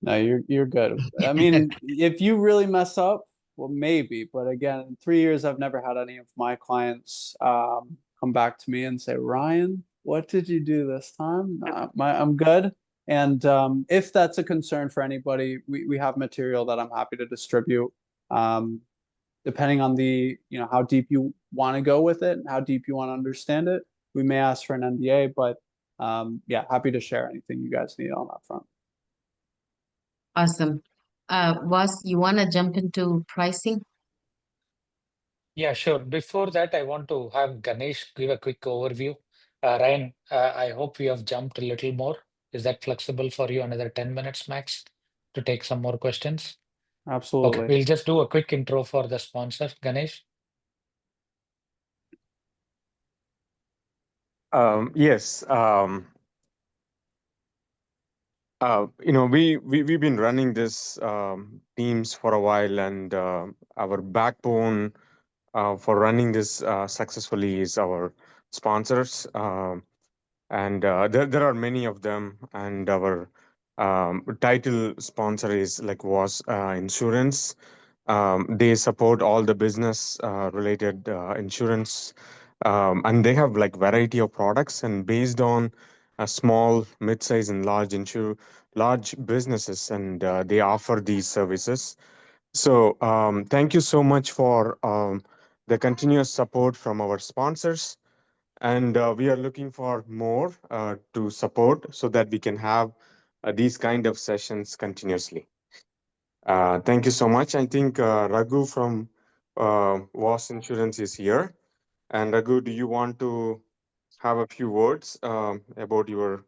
[SPEAKER 3] No, you're good. I mean, if you really mess up, well, maybe. But again, in 3 years, I've never had any of my clients come back to me and say, Ryan, what did you do this time? I'm good. And if that's a concern for anybody, we have material that I'm happy to distribute. Depending on the, how deep you want to go with it and how deep you want to understand it, we may ask for an NDA, but yeah, happy to share anything you guys need on that front.
[SPEAKER 5] Awesome. Was you want to jump into pricing?
[SPEAKER 2] Yeah, sure. Before that, I want to have Ganesh give a quick overview. Ryan, I hope we have jumped a little more. Is that flexible for you? Another 10 minutes max to take some more questions?
[SPEAKER 3] Absolutely.
[SPEAKER 2] Okay, we'll just do a quick intro for the sponsor, Ganesh.
[SPEAKER 8] Yes. We've been running this Teams for a while, and our backbone for running this successfully is our sponsors. And there are many of them, and our title sponsor is like was insurance. They support all the business related insurance, and they have like variety of products. And based on a small, mid-size, and large businesses, and they offer these services. So thank you so much for the continuous support from our sponsors. And we are looking for more to support so that we can have these kind of sessions continuously. Thank you so much. I think Raghu from Was Insurance is here. And Raghu, do you want to have a few words about your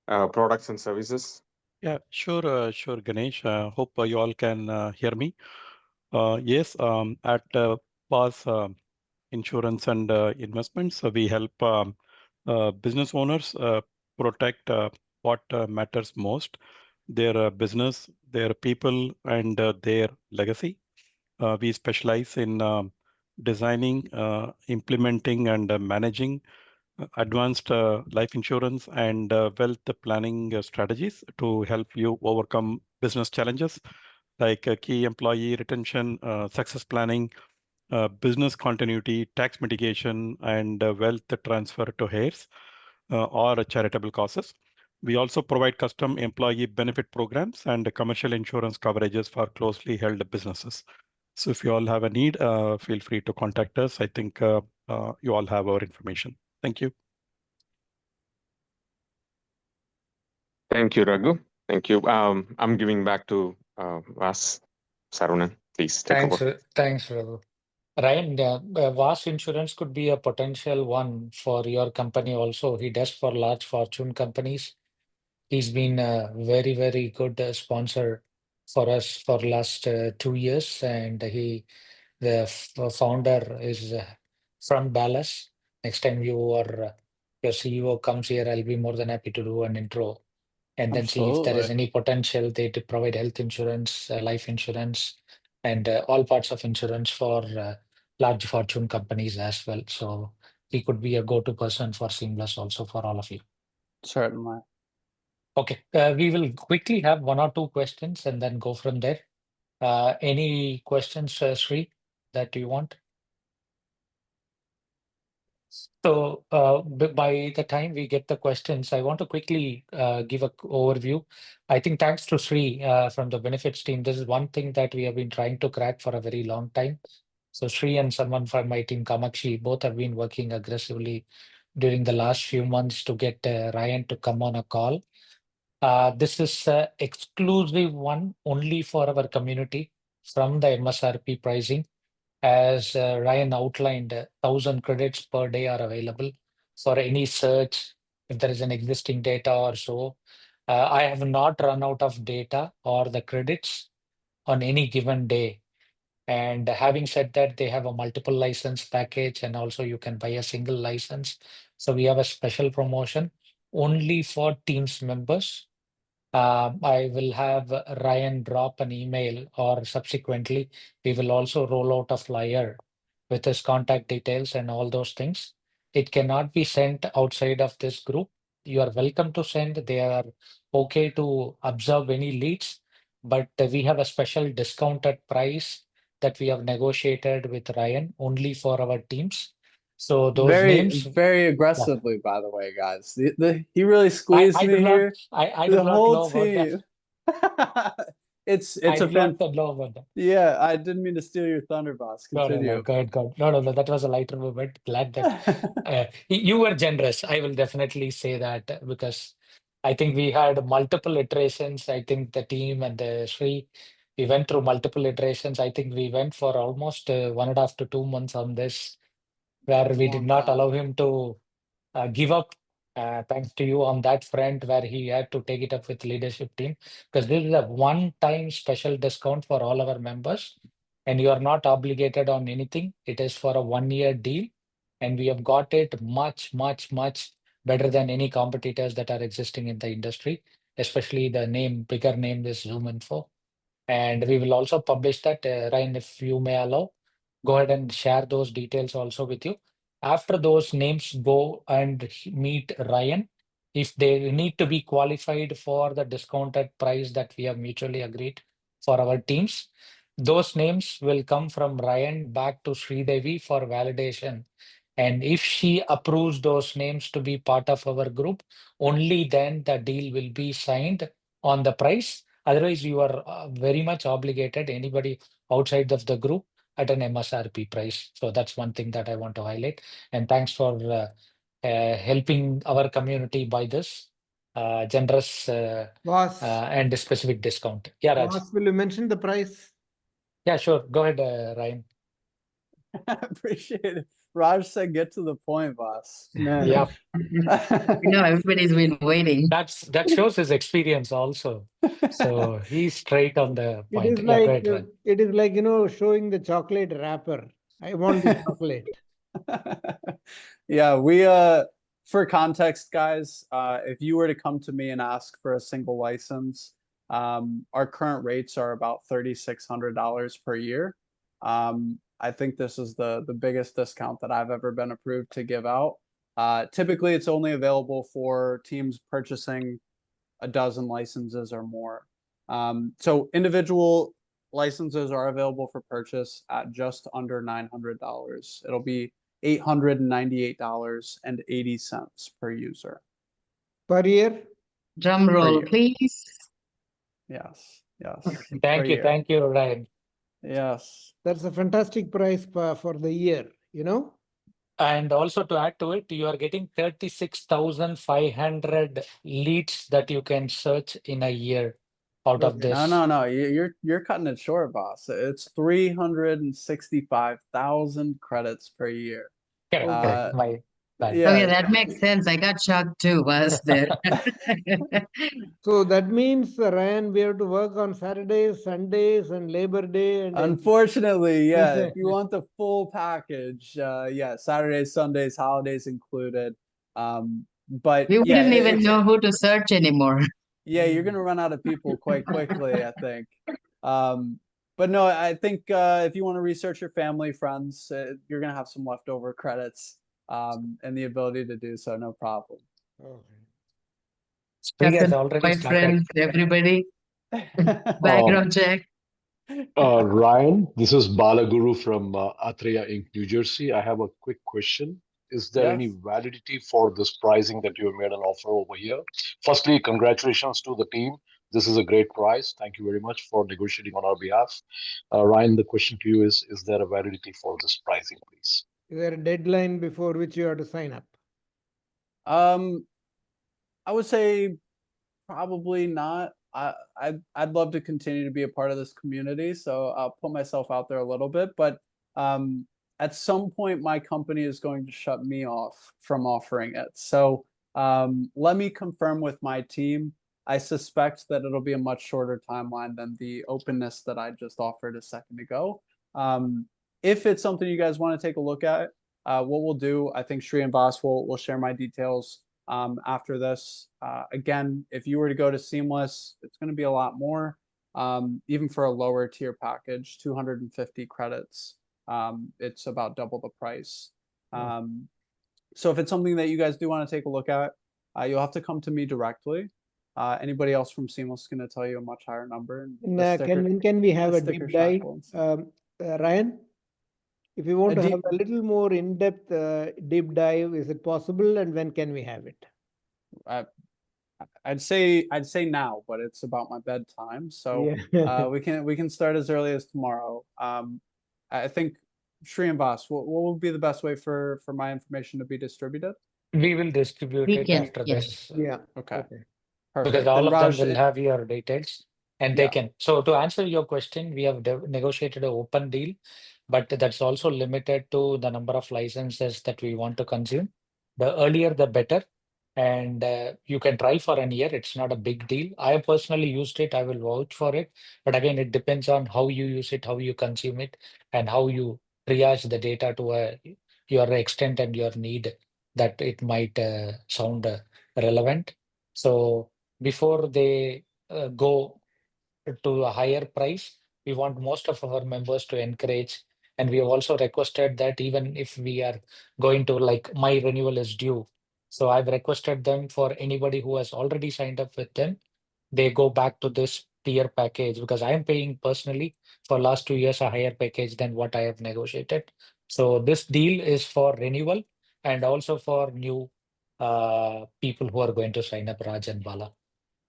[SPEAKER 8] products and services?
[SPEAKER 9] Yeah, sure, Ganesh. Hope you all can hear me. Yes, at PAS Insurance and Investments, we help business owners protect what matters most, their business, their people, and their legacy. We specialize in designing, implementing, and managing advanced life insurance and wealth planning strategies to help you overcome business challenges like key employee retention, success planning, business continuity, tax mitigation, and wealth transfer to heirs or charitable causes. We also provide custom employee benefit programs and commercial insurance coverages for closely held businesses. So if you all have a need, feel free to contact us. I think you all have our information. Thank you.
[SPEAKER 8] Thank you, Raghu. Thank you. I'm giving back to Vas Sarunan. Please take over.
[SPEAKER 2] Thanks, Raghu. Ryan, VAS Insurance could be a potential one for your company also. He does for large fortune companies. He's been a very, very good sponsor for us for last 2 years, and the founder is from Dallas. Next time your CEO comes here, I'll be more than happy to do an intro and then see if there is
[SPEAKER 3] Absolutely.
[SPEAKER 2] any potential they to provide health insurance, life insurance, and all parts of insurance for large fortune companies as well. So he could be a go-to person for Seamless also for all of you.
[SPEAKER 3] Certainly.
[SPEAKER 2] Okay, we will quickly have one or two questions and then go from there. Any questions, Sri, that you want? So by the time we get the questions, I want to quickly give an overview. I think thanks to Sri from the benefits team, this is one thing that we have been trying to crack for a very long time. So Sri and someone from my team, Kamakshi, both have been working aggressively during the last few months to get Ryan to come on a call. This is exclusive one only for our community from the MSRP pricing. As Ryan outlined, 1,000 credits per day are available for any search if there is an existing data or so. I have not run out of data or the credits on any given day. And having said that, they have a multiple license package and also you can buy a single license. So we have a special promotion only for Teams members. I will have Ryan drop an email or subsequently we will also roll out a flyer with his contact details and all those things. It cannot be sent outside of this group. You are welcome to send. They are okay to observe any leads, but we have a special discounted price that we have negotiated with Ryan only for our teams. So those names.
[SPEAKER 3] Very aggressively, by the way, guys. He really squeezed me here.
[SPEAKER 2] I
[SPEAKER 3] The
[SPEAKER 2] do not
[SPEAKER 3] whole
[SPEAKER 2] know about
[SPEAKER 3] team. It's
[SPEAKER 2] I
[SPEAKER 3] a
[SPEAKER 2] do not know about that.
[SPEAKER 3] Yeah, I didn't mean to steal your thunder, boss. Continue.
[SPEAKER 2] No, go ahead. No, that was a lighter moment. Glad that you were generous. I will definitely say that because I think we had multiple iterations. I think the team and the Sri, we went through multiple iterations. I think we went for almost 1.5 to 2 months on this, where we did not allow him to give up. Thanks to you on that front, where he had to take it up with leadership team, because this is a one-time special discount for all our members, and you are not obligated on anything. It is for a 1-year deal, and we have got it much, much, much better than any competitors that are existing in the industry, especially the bigger name is ZoomInfo. And we will also publish that, Ryan, if you may allow, go ahead and share those details also with you. After those names go and meet Ryan, if they need to be qualified for the discounted price that we have mutually agreed for our teams, those names will come from Ryan back to Sridevi for validation. And if she approves those names to be part of our group, only then the deal will be signed on the price. Otherwise, you are very much obligated, anybody outside of the group, at an MSRP price. So that's one thing that I want to highlight. And thanks for helping our community buy this generous
[SPEAKER 7] Boss,
[SPEAKER 2] and specific discount. Yeah, Raj.
[SPEAKER 7] boss, will you mention the price?
[SPEAKER 2] Yeah, sure. Go ahead, Ryan.
[SPEAKER 3] Appreciate it. Raj said, "Get to the point, boss." Man.
[SPEAKER 2] Yeah,
[SPEAKER 5] No, everybody's been waiting.
[SPEAKER 2] that shows his experience also. So he's straight on the
[SPEAKER 7] It
[SPEAKER 2] point.
[SPEAKER 7] is
[SPEAKER 2] Yeah, go
[SPEAKER 7] like
[SPEAKER 2] ahead, Ryan.
[SPEAKER 7] it is like showing the chocolate wrapper. I want the chocolate.
[SPEAKER 3] Yeah, we for context, guys, if you were to come to me and ask for a single license, our current rates are about $3,600 per year. I think this is the biggest discount that I've ever been approved to give out. Typically, it's only available for teams purchasing a dozen licenses or more. So individual licenses are available for purchase at just under $900. It'll be $898.80 per user.
[SPEAKER 7] Per year?
[SPEAKER 5] Drum roll,
[SPEAKER 3] year.
[SPEAKER 5] please.
[SPEAKER 3] Yes, yes.
[SPEAKER 2] Thank
[SPEAKER 3] per
[SPEAKER 2] you,
[SPEAKER 3] year.
[SPEAKER 2] thank you, Ryan.
[SPEAKER 3] Yes.
[SPEAKER 7] That's a fantastic price for the year,
[SPEAKER 2] And also to add to it, you are getting 36,500 leads that you can search in a year out of
[SPEAKER 7] Okay.
[SPEAKER 2] this.
[SPEAKER 3] No. You're cutting it short, boss. It's 365,000 credits per year.
[SPEAKER 2] Correct, correct. My bad.
[SPEAKER 3] Yeah.
[SPEAKER 5] Okay, that makes sense. I got shocked too, was there?
[SPEAKER 7] So that means, Ryan, we have to work on Saturdays, Sundays, and Labor Day. And
[SPEAKER 3] Unfortunately, yeah. If you want the full package, yeah, Saturdays, Sundays, holidays included. But
[SPEAKER 5] We
[SPEAKER 3] yeah,
[SPEAKER 5] wouldn't even
[SPEAKER 3] it's-
[SPEAKER 5] know who to search anymore.
[SPEAKER 3] yeah, you're gonna run out of people quite quickly, I think. But no, I think if you want to research your family, friends, you're gonna have some leftover credits, and the ability to do so, no problem.
[SPEAKER 7] Okay.
[SPEAKER 2] Spring has
[SPEAKER 5] Cousin,
[SPEAKER 2] already
[SPEAKER 5] boyfriend,
[SPEAKER 2] started.
[SPEAKER 5] everybody. Background check.
[SPEAKER 10] Ryan, this is Balaguru from Atreya Inc., New Jersey. I have a quick question. Is there any
[SPEAKER 3] Yes.
[SPEAKER 10] validity for this pricing that you made an offer over here? Firstly, congratulations to the team. This is a great price. Thank you very much for negotiating on our behalf. Ryan, the question to you is there a validity for this pricing, please?
[SPEAKER 7] Is there a deadline before which you have to sign up?
[SPEAKER 3] I would say probably not. I'd love to continue to be a part of this community, so I'll put myself out there a little bit. But at some point, my company is going to shut me off from offering it. So let me confirm with my team. I suspect that it'll be a much shorter timeline than the openness that I just offered a second ago. If it's something you guys want to take a look at, what we'll do, I think Shri and Vas will share my details after this. Again, if you were to go to Seamless, it's going to be a lot more, even for a lower tier package, 250 credits. It's about double the price. So if it's something that you guys do want to take a look at, you'll have to come to me directly. Anybody else from Seamless is going to tell you a much higher number. And
[SPEAKER 7] When can we have a
[SPEAKER 3] sticker
[SPEAKER 7] deep
[SPEAKER 3] shock
[SPEAKER 7] dive?
[SPEAKER 3] ones.
[SPEAKER 7] Ryan, if you want
[SPEAKER 3] A
[SPEAKER 7] to
[SPEAKER 3] deep-
[SPEAKER 7] have a little more in-depth deep dive, is it possible, and when can we have it?
[SPEAKER 3] I'd say now, but it's about my bedtime. So
[SPEAKER 7] Yeah.
[SPEAKER 3] we can start as early as tomorrow. I think Shri and Vas, what would be the best way for my information to be distributed?
[SPEAKER 2] We will distribute
[SPEAKER 5] We
[SPEAKER 2] it
[SPEAKER 5] can,
[SPEAKER 2] after
[SPEAKER 5] yeah.
[SPEAKER 2] this.
[SPEAKER 7] Yeah.
[SPEAKER 3] Okay.
[SPEAKER 2] Because
[SPEAKER 3] Perfect.
[SPEAKER 2] all
[SPEAKER 3] Then
[SPEAKER 2] of
[SPEAKER 3] Raj,
[SPEAKER 2] them will have your details and they
[SPEAKER 3] Yeah.
[SPEAKER 2] can. So to answer your question, we have negotiated an open deal, but that's also limited to the number of licenses that we want to consume. The earlier, the better. And you can try for an year. It's not a big deal. I personally used it. I will vouch for it. But again, it depends on how you use it, how you consume it, and how you triage the data to your extent and your need that it might sound relevant. So before they go to a higher price, we want most of our members to encourage. And we have also requested that even if we are going to, like, my renewal is due So I've requested them for anybody who has already signed up with them, they go back to this tier package because I am paying personally for last 2 years a higher package than what I have negotiated. So this deal is for renewal and also for new people who are going to sign up, Raj and Bala.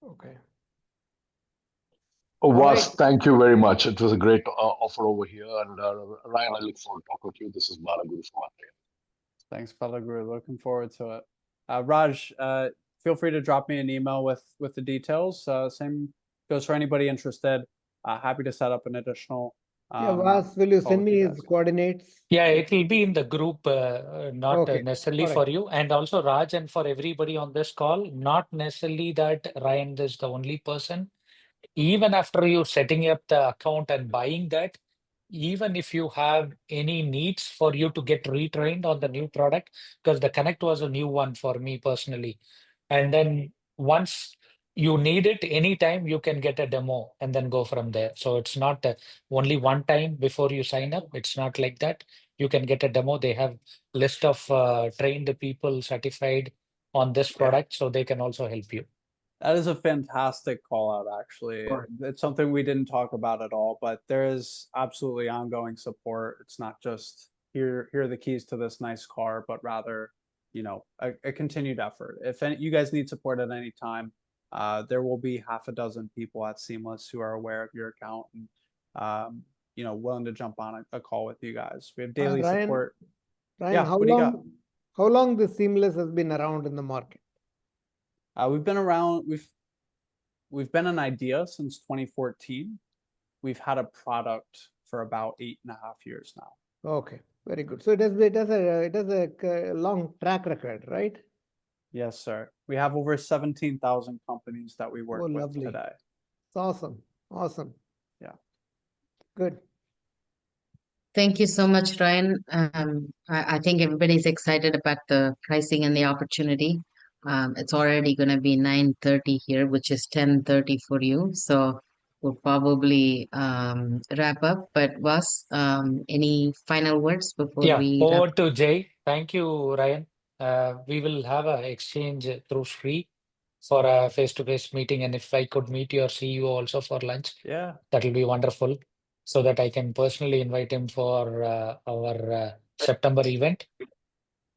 [SPEAKER 7] Okay.
[SPEAKER 10] Oh,
[SPEAKER 7] All
[SPEAKER 10] Vas,
[SPEAKER 7] right.
[SPEAKER 10] thank you very much. It was a great offer over here. And Ryan, I look forward to talking to you. This is Bala Guru from Atrium.
[SPEAKER 3] Thanks, Pellegrini. Looking forward to it. Raj, feel free to drop me an email with the details. Same goes for anybody interested. Happy to set up an additional.
[SPEAKER 7] Yeah, Vas, will you
[SPEAKER 3] call
[SPEAKER 7] send
[SPEAKER 3] with
[SPEAKER 7] me
[SPEAKER 3] you
[SPEAKER 7] his
[SPEAKER 3] guys.
[SPEAKER 7] coordinates?
[SPEAKER 2] Yeah, it will be in the group, not
[SPEAKER 7] Okay.
[SPEAKER 2] necessarily
[SPEAKER 7] All
[SPEAKER 2] for
[SPEAKER 7] right.
[SPEAKER 2] you. And also, Raj, and for everybody on this call, not necessarily that Ryan is the only person. Even after you setting up the account and buying that, even if you have any needs for you to get retrained on the new product, because the Connect was a new one for me personally. And then once you need it anytime, you can get a demo and then go from there. So it's not only one time before you sign up. It's not like that. You can get a demo. They have list of trained people certified on this product, so they can also help you.
[SPEAKER 3] That is a fantastic call out, actually.
[SPEAKER 7] Right.
[SPEAKER 3] It's something we didn't talk about at all, but there is absolutely ongoing support. It's not just here are the keys to this nice car, but rather, a continued effort. If you guys need support at any time, there will be half a dozen people at Seamless who are aware of your account and willing to jump on a call with you guys. We have daily
[SPEAKER 7] Ryan,
[SPEAKER 3] support.
[SPEAKER 7] Ryan,
[SPEAKER 3] Yeah, what do you got?
[SPEAKER 7] how long this Seamless has been around in the market?
[SPEAKER 3] We've been around. We've been an idea since 2014. We've had a product for about 8.5 years now.
[SPEAKER 7] Okay, very good. So it has a long track record, right?
[SPEAKER 3] Yes, sir. We have over 17,000 companies that we work with
[SPEAKER 7] Lovely.
[SPEAKER 3] today.
[SPEAKER 7] It's awesome. Awesome.
[SPEAKER 3] Yeah.
[SPEAKER 7] Good.
[SPEAKER 5] Thank you so much, Ryan. I think everybody's excited about the pricing and the opportunity. It's already going to be 9:30 here, which is 10:30 for you. So we'll probably wrap up. But Vas, any final words before we wrap?
[SPEAKER 2] Over to Jay. Thank you, Ryan. We will have an exchange through Sri for a face-to-face meeting. And if I could meet your CEO also for lunch,
[SPEAKER 3] Yeah,
[SPEAKER 2] that will be wonderful, so that I can personally invite him for our September event.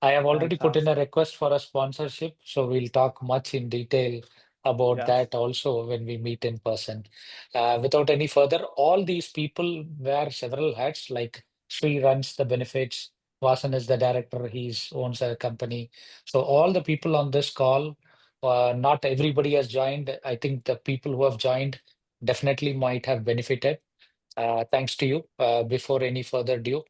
[SPEAKER 2] I have already put in a request for a sponsorship, so we'll talk much in detail about that also when we meet in person. Without any further, all these people wear several hats, like Sri runs the benefits, Vasan is the director, he owns a company. So all the people on this call, not everybody has joined. I think the people who have joined definitely might have benefited. Thanks to you. Before any further ado,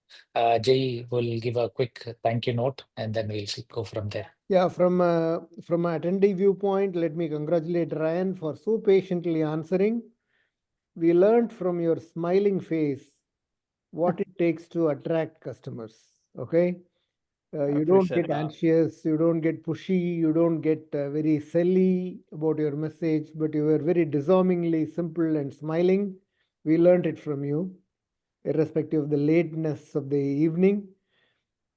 [SPEAKER 2] Jay will give a quick thank you note, and then we'll go from there.
[SPEAKER 7] Yeah, from an attendee viewpoint, let me congratulate Ryan for so patiently answering. We learned from your smiling face what it takes to attract customers. Okay, you don't get anxious, you don't get pushy, you don't get very silly about your message, but you were very disarmingly simple and smiling. We learned it from you, irrespective of the lateness of the evening.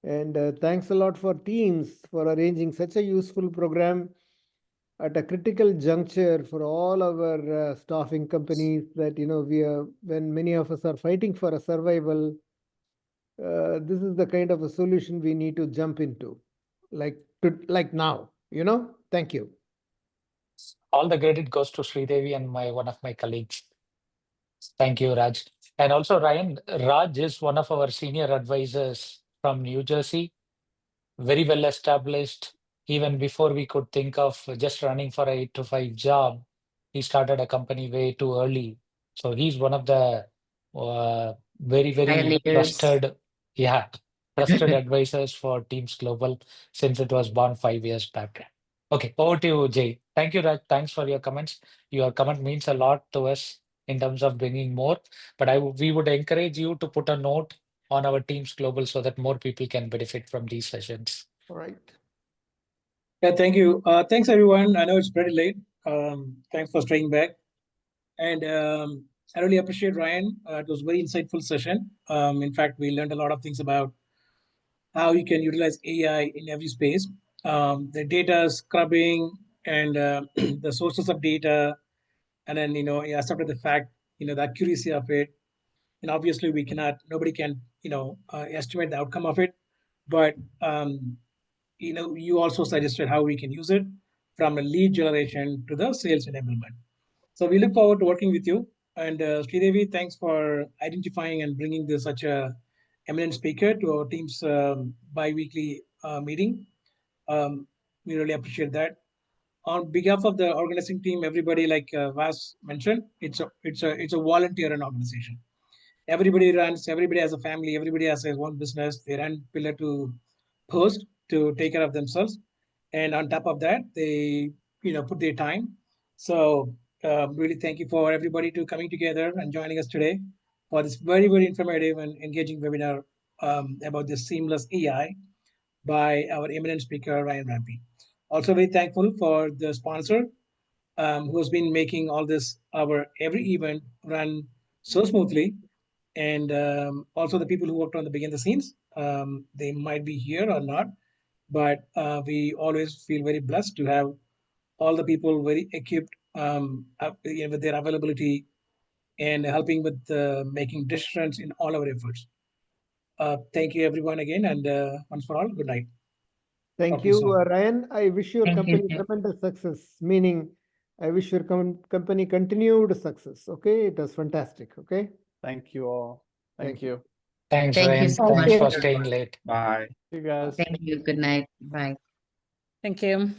[SPEAKER 7] And thanks a lot for Teams for arranging such a useful program at a critical juncture for all our staffing companies that, when many of us are fighting for a survival, this is the kind of a solution we need to jump into, like now, Thank you.
[SPEAKER 2] All the credit goes to Sridevi and one of my colleagues. Thank you, Raj. And also, Ryan, Raj is one of our senior advisors from New Jersey, very well established. Even before we could think of just running for a 8-to-5 job, he started a company way too early. So he's one of the very, very trusted advisors for Teams Global since it was born 5 years back. Okay, over to you, Jay. Thank you, Raj. Thanks for your comments. Your comment means a lot to us in terms of bringing more. But we would encourage you to put a note on our Teams Global so that more people can benefit from these sessions.
[SPEAKER 7] All right.
[SPEAKER 11] Yeah, thank you. Thanks, everyone. I know it's pretty late. Thanks for staying back. And I really appreciate Ryan. It was a very insightful session. In fact, we learned a lot of things about how you can utilize AI in every space. the data scrubbing and the sources of data, and then accepted the fact, the accuracy of it. And obviously nobody can estimate the outcome of it, but you also suggested how we can use it from a lead generation to the sales enablement. So we look forward to working with you. And Sridevi, thanks for identifying and bringing this such a eminent speaker to our team's bi-weekly meeting. We really appreciate that. On behalf of the organizing team, everybody, like Vas mentioned, it's a volunteer-run organization. Everybody runs, everybody has a family, everybody has their own business. They run pillar to post to take care of themselves. And on top of that, they put their time. So really thank you for everybody to coming together and joining us today for this very, very informative and engaging webinar about the seamless AI by our eminent speaker, Ryan Rampey. Also very thankful for the sponsor who has been making all this, our every event run so smoothly. And also the people who worked on the behind the scenes. They might be here or not, but we always feel very blessed to have all the people very equipped with their availability and helping with making decisions in all our efforts. Thank you everyone again, and once for all, good night.
[SPEAKER 7] Thank you, Ryan. I wish your company tremendous success, meaning I wish your company continued success. Okay, it was fantastic. Okay.
[SPEAKER 3] Thank you all. Thank you.
[SPEAKER 2] Thanks,
[SPEAKER 5] Thank
[SPEAKER 2] Ryan.
[SPEAKER 5] you so
[SPEAKER 2] Thanks
[SPEAKER 5] much.
[SPEAKER 2] for staying late.
[SPEAKER 6] Bye.
[SPEAKER 3] You guys.
[SPEAKER 5] Thank you. Good night. Bye.
[SPEAKER 12] Thank you.